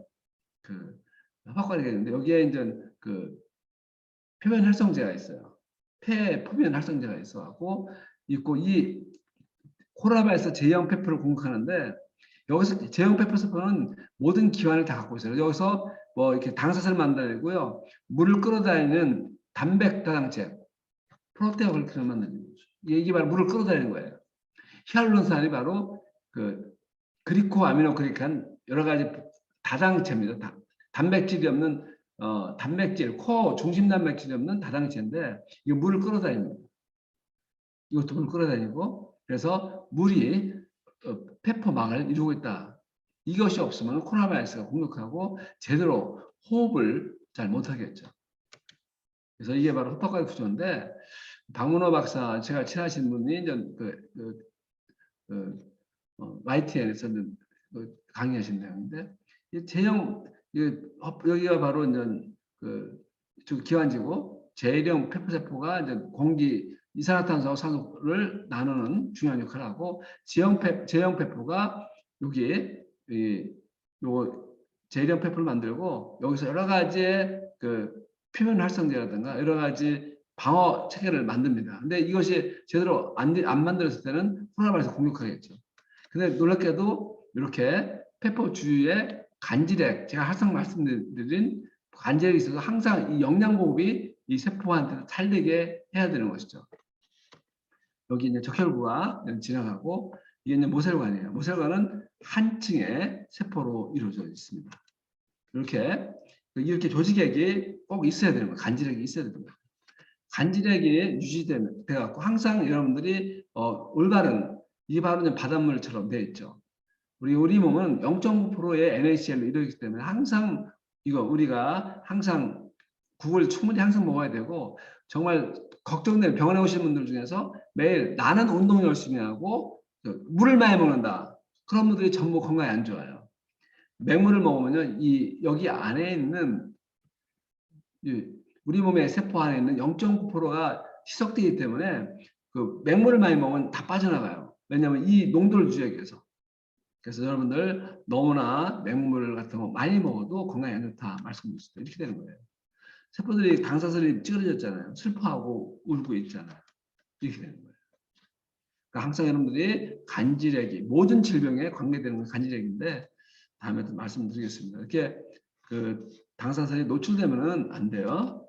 그 허파과가 있는데 여기에 이제 그 표면 활성제가 있어요. 폐 표면 활성제가 있어갖고 있고 이 코라바에서 제형 페퍼를 공급하는데 여기서 제형 페퍼 세포는 모든 기관을 다 갖고 있어요. 여기서 뭐 이렇게 당사슬 만들고요, 물을 끌어다니는 단백 다당체, 프로테아 글리칸을 만드는 거죠. 이게 바로 물을 끌어다니는 거예요. 히알루론산이 바로 그 그리코 아미노 글리칸 여러 가지 다당체입니다. 단백질이 없는 단백질, 코어 중심 단백질이 없는 다당체인데 이거 물을 끌어다닙니다. 이것도 물을 끌어다니고 그래서 물이 페퍼망을 이루고 있다. 이것이 없으면 코로나 바이러스가 공격하고 제대로 호흡을 잘 못하겠죠. 그래서 이게 바로 허파과의 구조인데 박문호 박사 제가 친하신 분이 이제 YTN에서 강의하신 내용인데 제형 여기가 바로 이제 기관지고 제형 페퍼세포가 이제 공기 이산화탄소와 산소를 나누는 중요한 역할을 하고 제형 페퍼가 여기에 요 제형 페퍼를 만들고 여기서 여러 가지의 그 표면 활성제라든가 여러 가지 방어 체계를 만듭니다. 근데 이것이 제대로 안 만들었을 때는 코로나 바이러스 공격하겠죠. 근데 놀랍게도 이렇게 페퍼 주위에 간질액, 제가 항상 말씀드린 간질액이 있어서 항상 이 영양 공급이 이 세포한테 잘 되게 해야 되는 것이죠. 여기 이제 적혈구가 지나가고 이게 이제 모세혈관이에요. 모세혈관은 한 층의 세포로 이루어져 있습니다. 이렇게 조직액이 꼭 있어야 되는 거예요. 간질액이 있어야 됩니다. 간질액이 유지돼 갖고 항상 여러분들이 올바른 이 바로 바닷물처럼 되어 있죠. 우리 몸은 0.9%의 NaCl로 이루어지기 때문에 항상 우리가 항상 국을 충분히 항상 먹어야 되고 정말 걱정되는 병원에 오신 분들 중에서 매일 나는 운동 열심히 하고 물을 많이 먹는다. 그런 분들이 전부 건강에 안 좋아요. 맹물을 먹으면 여기 안에 있는 우리 몸의 세포 안에 있는 0.9%가 희석되기 때문에 그 맹물을 많이 먹으면 다 빠져나가요. 왜냐하면 이 농도를 유지하기 위해서. 그래서 여러분들 너무나 맹물 같은 거 많이 먹어도 건강에 안 좋다 말씀드릴 수 있다. 이렇게 되는 거예요. 세포들이 당사슬이 찌그러졌잖아요. 슬퍼하고 울고 있잖아요. 이렇게 되는 거예요. 그러니까 항상 여러분들이 간질액이 모든 질병에 관계되는 건 간질액인데 다음에도 말씀드리겠습니다. 이렇게 그 당사슬이 노출되면은 안 돼요.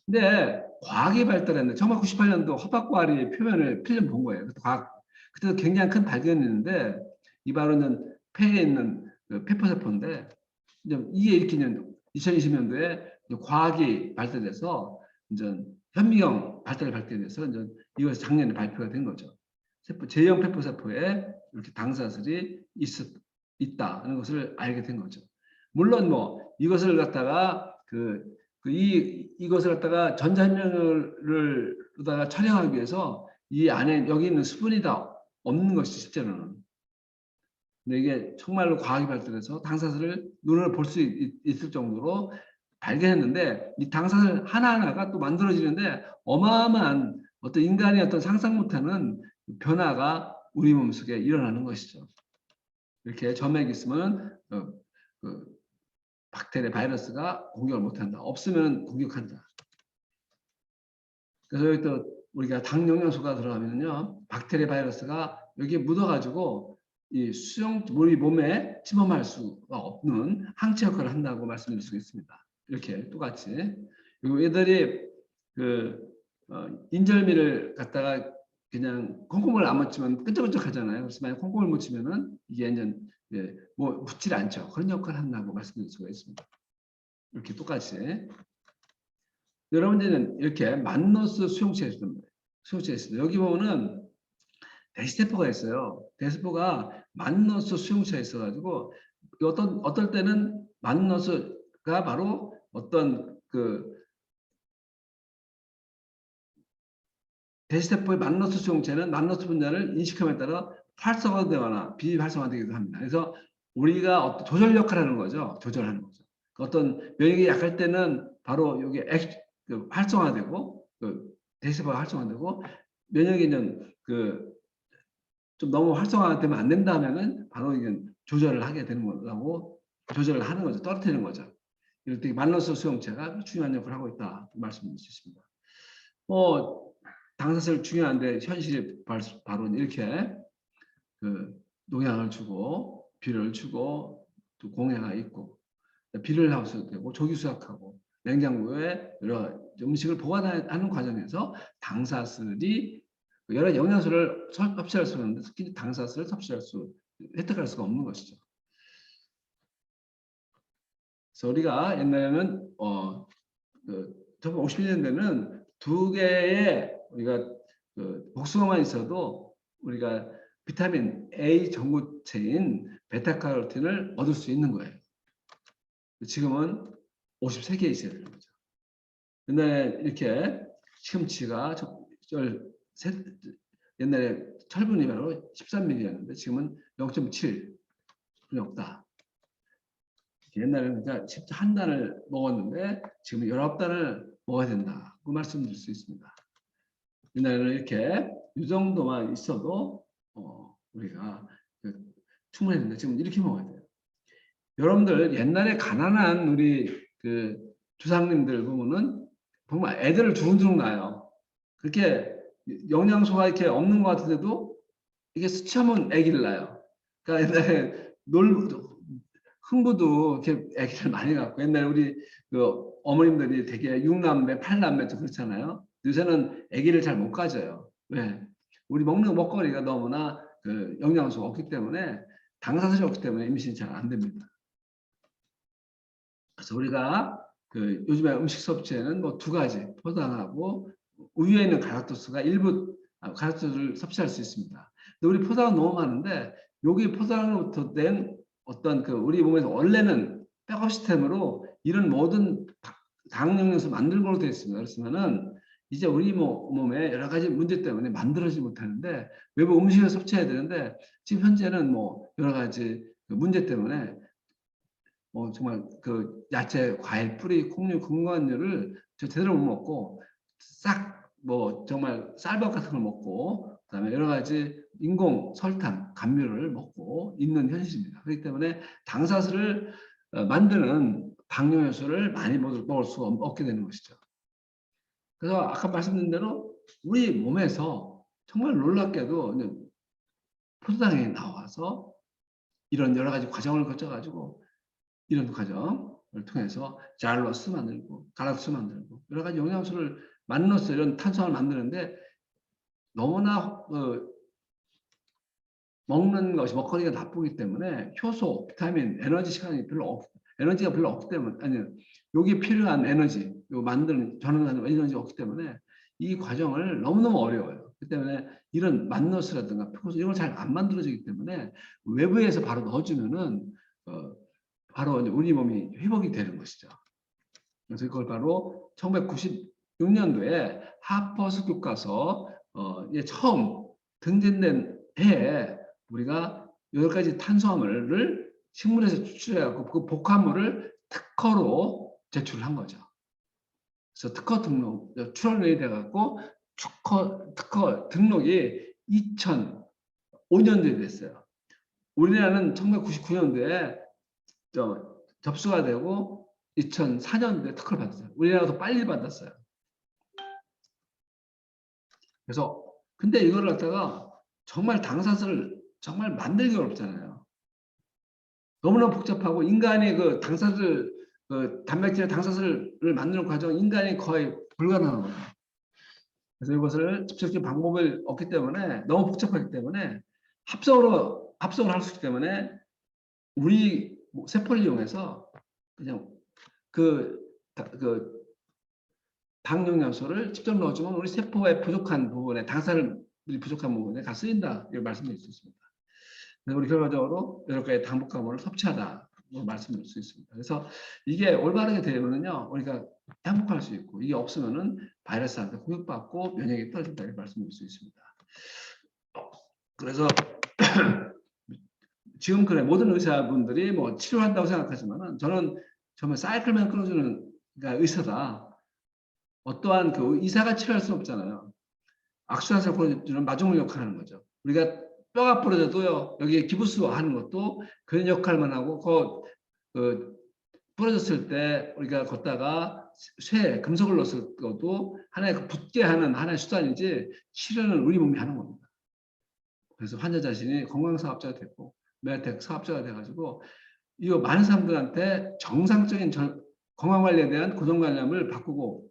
근데 과학이 발달했는데 1998년도 허박과리 표면을 필름 본 거예요. 그때도 굉장히 큰 발견이었는데 이 바로는 폐에 있는 페퍼세포인데 이게 이렇게 2020년도에 과학이 발달돼서 이제 현미경 발달돼서 이제 이것이 작년에 발표가 된 거죠. 제형 페퍼세포에 이렇게 당사슬이 있다는 것을 알게 된 거죠. 물론 뭐 이것을 갖다가 이것을 갖다가 전자현미경으로다가 촬영하기 위해서 이 안에 여기 있는 수분이 다 없는 것이 실제로는. 근데 이게 정말로 과학이 발달해서 당사슬을 눈으로 볼 수 있을 정도로 발견했는데 이 당사슬 하나하나가 또 만들어지는데 어마어마한 어떤 인간이 어떤 상상 못하는 변화가 우리 몸속에 일어나는 것이죠. 이렇게 점액이 있으면 박테리아 바이러스가 공격을 못한다. 없으면 공격한다. 그래서 여기 또 우리가 당 영양소가 들어가면요, 박테리아 바이러스가 여기에 묻어가지고 우리 몸에 침범할 수가 없는 항체 역할을 한다고 말씀드릴 수 있습니다. 이렇게 똑같이. 그리고 얘들이 인절미를 갖다가 그냥 콩고물 안 묻히면 끈적끈적 하잖아요. 그래서 만약 콩고물 묻히면은 이게 이제 뭐 묻질 않죠. 그런 역할을 한다고 말씀드릴 수가 있습니다. 이렇게 똑같이. 여러분들은 이렇게 만노스 수용체에 있습니다. 여기 보면은 대세포가 있어요. 대세포가 만너스 수용체에 있어가지고 어떨 때는 만너스가 바로 어떤 그 대시세포의 만너스 수용체는 만너스 분자를 인식함에 따라 활성화되거나 비활성화되기도 합니다. 그래서 우리가 어떤 조절 역할을 하는 거죠. 조절하는 거죠. 어떤 면역이 약할 때는 바로 여기 활성화되고 대시세포가 활성화되고 면역이는 좀 너무 활성화되면 안 된다 하면은 바로 이게 조절을 하게 되는 거라고 조절을 하는 거죠. 떨어뜨리는 거죠. 이럴 때 만너스 수용체가 중요한 역할을 하고 있다 말씀드릴 수 있습니다. 당사슬 중요한데 현실 바로 이렇게 농약을 주고 비료를 주고 또 공해가 있고 비료를 하우스 되고 조기 수확하고 냉장고에 여러 음식을 보관하는 과정에서 당사슬이 여러 영양소를 섭취할 수 있는데 특히 당사슬을 획득할 수가 없는 것이죠. 그래서 우리가 옛날에는 1950년대는 두 개의 우리가 복숭아만 있어도 우리가 비타민 A 전구체인 베타카로틴을 얻을 수 있는 거예요. 지금은 53개 있어야 되는 거죠. 옛날에 이렇게 시금치가 옛날에 철분이 바로 13mg였는데 지금은 0.7 분이 없다. 옛날에는 그냥 한 단을 먹었는데 지금 19단을 먹어야 된다. 그 말씀드릴 수 있습니다. 옛날에는 이렇게 이 정도만 있어도 우리가 충분했는데 지금 이렇게 먹어야 돼요. 여러분들 옛날에 가난한 우리 조상님들 보면은 정말 애들을 두릉두릉 낳아요. 그렇게 영양소가 이렇게 없는 것 같은데도 이게 수치하면 아기를 낳아요. 그러니까 옛날에 흥부도 이렇게 아기를 많이 낳고 옛날에 우리 어머님들이 되게 6남매, 8남매 좀 그렇잖아요. 요새는 아기를 잘 못 가져요. 왜? 우리 먹는 먹거리가 너무나 영양소가 없기 때문에 당사슬이 없기 때문에 임신이 잘 안 됩니다. 그래서 우리가 요즘에 음식 섭취에는 뭐 두 가지 포당하고 우유에 있는 갈락토스가 일부 갈락토스를 섭취할 수 있습니다. 근데 우리 포당은 너무 많은데 여기 포당으로부터 된 어떤 우리 몸에서 원래는 백업 시스템으로 이런 모든 당 영양소 만들 걸로 되어 있습니다. 그렇지만은 이제 우리 몸에 여러 가지 문제 때문에 만들어지지 못하는데 외부 음식을 섭취해야 되는데 지금 현재는 뭐 여러 가지 문제 때문에 정말 야채, 과일, 뿌리, 콩류, 건강류를 제대로 못 먹고 싹 정말 쌀밥 같은 걸 먹고 그다음에 여러 가지 인공 설탕, 감미료를 먹고 있는 현실입니다. 그렇기 때문에 당사슬을 만드는 당뇨효소를 많이 먹을 수가 없게 되는 것이죠. 그래서 아까 말씀드린 대로 우리 몸에서 정말 놀랍게도 포도당이 나와서 이런 여러 가지 과정을 거쳐가지고 이런 과정을 통해서 잘로스 만들고 갈락토스 만들고 여러 가지 영양소를 만들어서 이런 탄수화물 만드는데 너무나 먹는 것이 먹거리가 나쁘기 때문에 효소, 비타민, 에너지가 별로 없기 때문에 여기 필요한 에너지, 요 만드는 전환하는 에너지가 없기 때문에 이 과정을 너무너무 어려워요. 그 때문에 이런 만너스라든가 표소 이런 걸 잘 안 만들어지기 때문에 외부에서 바로 넣어주면은 바로 우리 몸이 회복이 되는 것이죠. 그래서 이걸 바로 1996년도에 하퍼스 교과서 처음 등재된 해에 우리가 여러 가지 탄수화물을 식물에서 추출해갖고 그 복합물을 특허로 제출한 거죠. 그래서 특허 등록 출원이 돼갖고 특허 등록이 2005년도에 됐어요. 우리나라는 1999년도에 접수가 되고 2004년도에 특허를 받았어요. 우리나라가 더 빨리 받았어요. 그래서 근데 이걸 갖다가 정말 당사슬을 정말 만들기 어렵잖아요. 너무나 복잡하고 인간이 당사슬 단백질 당사슬을 만드는 과정 인간이 거의 불가능한 거예요. 그래서 이것을 직접적인 방법을 없기 때문에 너무 복잡하기 때문에 합성을 할 수 있기 때문에 우리 세포를 이용해서 그냥 당 영양소를 직접 넣어주면 우리 세포의 부족한 부분에 당사를 부족한 부분에 가 쓰인다 이런 말씀드릴 수 있습니다. 그래서 우리 결과적으로 여러 가지 당분간을 섭취하다 말씀드릴 수 있습니다. 그래서 이게 올바르게 되면은요 우리가 행복할 수 있고 이게 없으면은 바이러스한테 공격받고 면역이 떨어진다 이렇게 말씀드릴 수 있습니다. 그래서 지금 그래 모든 의사분들이 뭐 치료한다고 생각하지만은 저는 정말 사이클만 끊어주는 그러니까 의사다. 어떠한 그 의사가 치료할 수는 없잖아요. 악순환을 끊어주는 마중물 역할을 하는 거죠. 우리가 뼈가 부러져도요 여기에 기부스 하는 것도 그런 역할만 하고 그 부러졌을 때 우리가 걷다가 쇠 금속을 넣었을 것도 하나의 그 붙게 하는 하나의 수단이지 치료는 우리 몸이 하는 겁니다. 그래서 환자 자신이 건강사업자가 됐고 메아텍 사업자가 돼가지고 이거 많은 사람들한테 정상적인 건강관리에 대한 고정관념을 바꾸고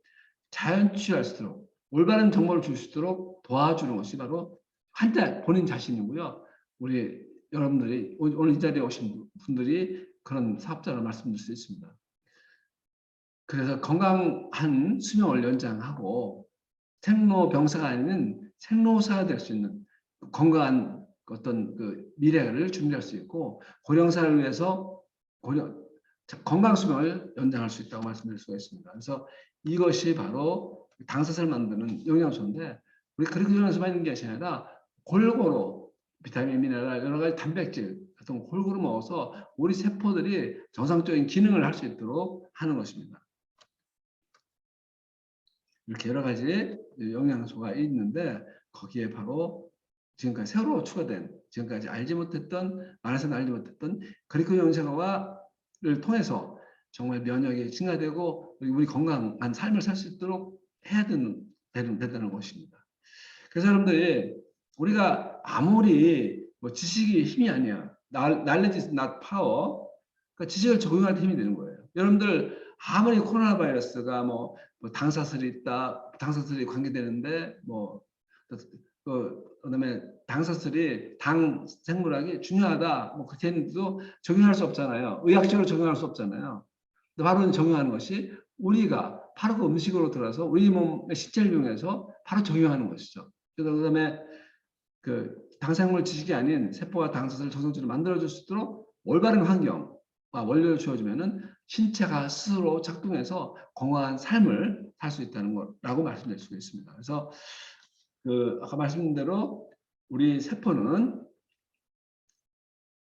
자연 치유할 수 있도록 올바른 정보를 줄 수 있도록 도와주는 것이 바로 환자 본인 자신이고요. 우리 여러분들이 오늘 이 자리에 오신 분들이 그런 사업자로 말씀드릴 수 있습니다. 그래서 건강한 수명을 연장하고 생로병사가 아닌 생로사가 될 수 있는 건강한 어떤 그 미래를 준비할 수 있고 고령사를 위해서 건강 수명을 연장할 수 있다고 말씀드릴 수가 있습니다. 그래서 이것이 바로 당사자를 만드는 영양소인데 우리 그렇게 영양소만 있는 것이 아니라 골고루 비타민, 미네랄, 여러 가지 단백질 같은 거 골고루 먹어서 우리 세포들이 정상적인 기능을 할 수 있도록 하는 것입니다. 이렇게 여러 가지 영양소가 있는데 거기에 바로 지금까지 새로 추가된 지금까지 알지 못했던 많아서는 알지 못했던 그리고 영양소를 통해서 정말 면역이 증가되고 우리 건강한 삶을 살 수 있도록 해야 된다는 것입니다. 그래서 여러분들이 우리가 아무리 뭐 지식이 힘이 아니야. knowledge is not power. 그러니까 지식을 적용할 때 힘이 되는 거예요. 여러분들 아무리 코로나 바이러스가 뭐 당사슬이 있다, 당사슬이 관계되는데 그다음에 당사슬이 당 생물학이 중요하다, 뭐 그렇게 했는데도 적용할 수 없잖아요. 의학적으로 적용할 수 없잖아요. 근데 바로 적용하는 것이 우리가 바로 그 음식으로 들어서 우리 몸의 신체를 이용해서 바로 적용하는 것이죠. 그다음에 그 당생물 지식이 아닌 세포와 당사슬 정상적으로 만들어줄 수 있도록 올바른 환경과 원료를 주어주면은 신체가 스스로 작동해서 건강한 삶을 살 수 있다는 거라고 말씀드릴 수가 있습니다. 그래서 그 아까 말씀드린 대로 우리 세포는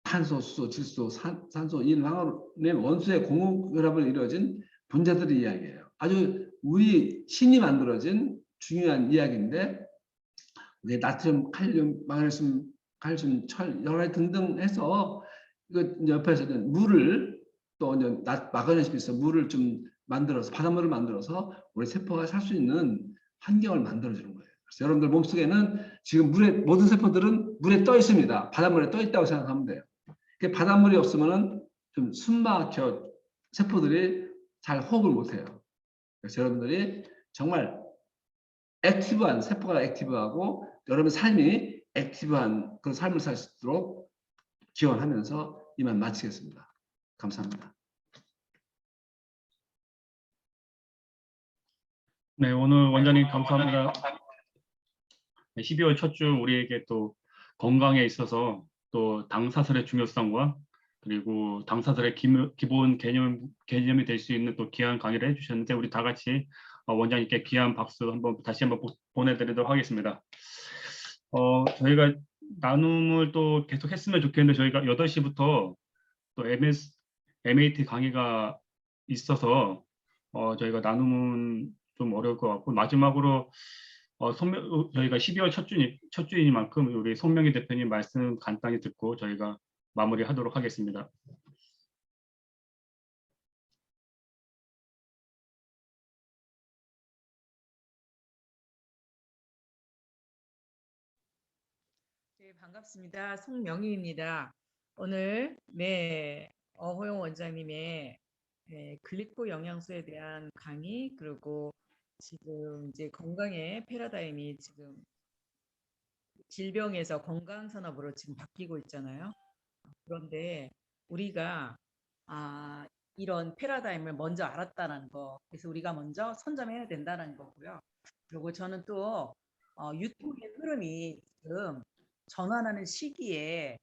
탄소, 수소, 질소, 산소, 인, 황의 원소의 공유결합을 이루어진 분자들의 이야기예요. 아주 우리 신이 만들어진 중요한 이야기인데 나트륨, 칼륨, 마그네슘, 칼슘, 철 여러 가지 등등 해서 이거 옆에서는 물을 또 마그네슘이 있어 물을 좀 만들어서 바닷물을 만들어서 우리 세포가 살 수 있는 환경을 만들어주는 거예요. 그래서 여러분들 몸속에는 지금 모든 세포들은 물에 떠 있습니다. 바닷물에 떠 있다고 생각하면 돼요. 바닷물이 없으면은 좀 숨막혀 세포들이 잘 호흡을 못해요. 그래서 여러분들이 정말 액티브한 세포가 액티브하고 여러분 삶이 액티브한 그런 삶을 살 수 있도록 기원하면서 이만 마치겠습니다. 감사합니다. 네, 오늘 원장님 감사합니다. 12월 첫 주 우리에게 또 건강에 있어서 또 당사슬의 중요성과 그리고 당사슬의 기본 개념이 될 수 있는 또 귀한 강의를 해주셨는데 우리 다 같이 원장님께 귀한 박수 다시 한번 보내드리도록 하겠습니다. 저희가 나눔을 또 계속 했으면 좋겠는데 저희가 8시부터 또 MAT 강의가 있어서 저희가 나눔은 좀 어려울 것 같고 마지막으로 저희가 12월 첫 주이니만큼 우리 손명희 대표님 말씀 간단히 듣고 저희가 마무리하도록 하겠습니다. 네, 반갑습니다. 송명희입니다. 오늘 허용 원장님의 글리코 영양소에 대한 강의 그리고 지금 이제 건강의 패러다임이 지금 질병에서 건강 산업으로 지금 바뀌고 있잖아요. 그런데 우리가 이런 패러다임을 먼저 알았다는 거, 그래서 우리가 먼저 선점해야 된다는 거고요. 그리고 저는 또 유통의 흐름이 지금 전환하는 시기에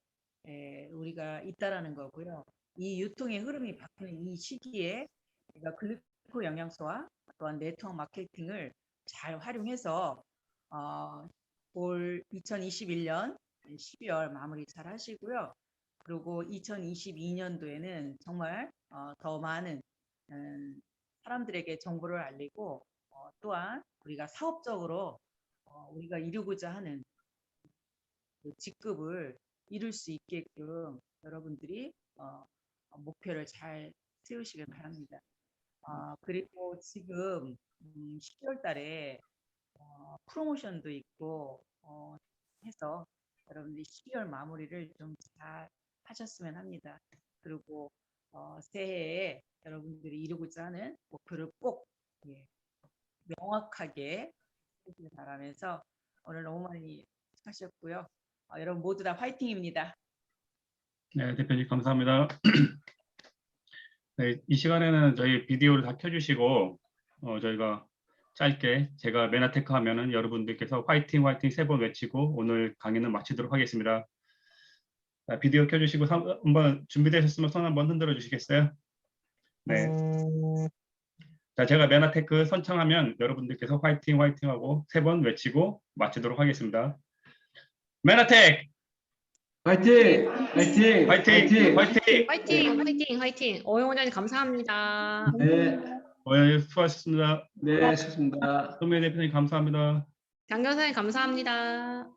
우리가 있다라는 거고요. 이 유통의 흐름이 바뀌는 이 시기에 우리가 글리코 영양소와 또한 네트워크 마케팅을 잘 활용해서 올 2021년 12월 마무리 잘 하시고요. 그리고 2022년도에는 정말 더 많은 사람들에게 정보를 알리고 또한 우리가 사업적으로 우리가 이루고자 하는 그 직급을 이룰 수 있게끔 여러분들이 목표를 잘 세우시길 바랍니다. 그리고 지금 12월 달에 프로모션도 있고 해서 여러분들이 12월 마무리를 좀 잘 하셨으면 합니다. 그리고 새해에 여러분들이 이루고자 하는 목표를 꼭 명확하게 해주길 바라면서 오늘 너무 많이 하셨고요. 여러분 모두 다 화이팅입니다. 네, 대표님 감사합니다. 네, 이 시간에는 저희 비디오를 다 켜주시고 저희가 짧게 제가 메나테크 하면은 여러분들께서 화이팅 화이팅 3번 외치고 오늘 강의는 마치도록 하겠습니다. 자, 비디오 켜주시고 한번 준비되셨으면 손 한번 흔들어 주시겠어요? 네. 자, 제가 메나테크 선창하면 여러분들께서 화이팅 화이팅 하고 3번 외치고 마치도록 하겠습니다. 메나테크! 화이팅! 화이팅! 화이팅! 화이팅! 화이팅, 화이팅, 화이팅. 오영 원장님 감사합니다. 네, 수고하셨습니다. 네, 좋습니다. 손미 대표님 감사합니다. 장 교사님 감사합니다.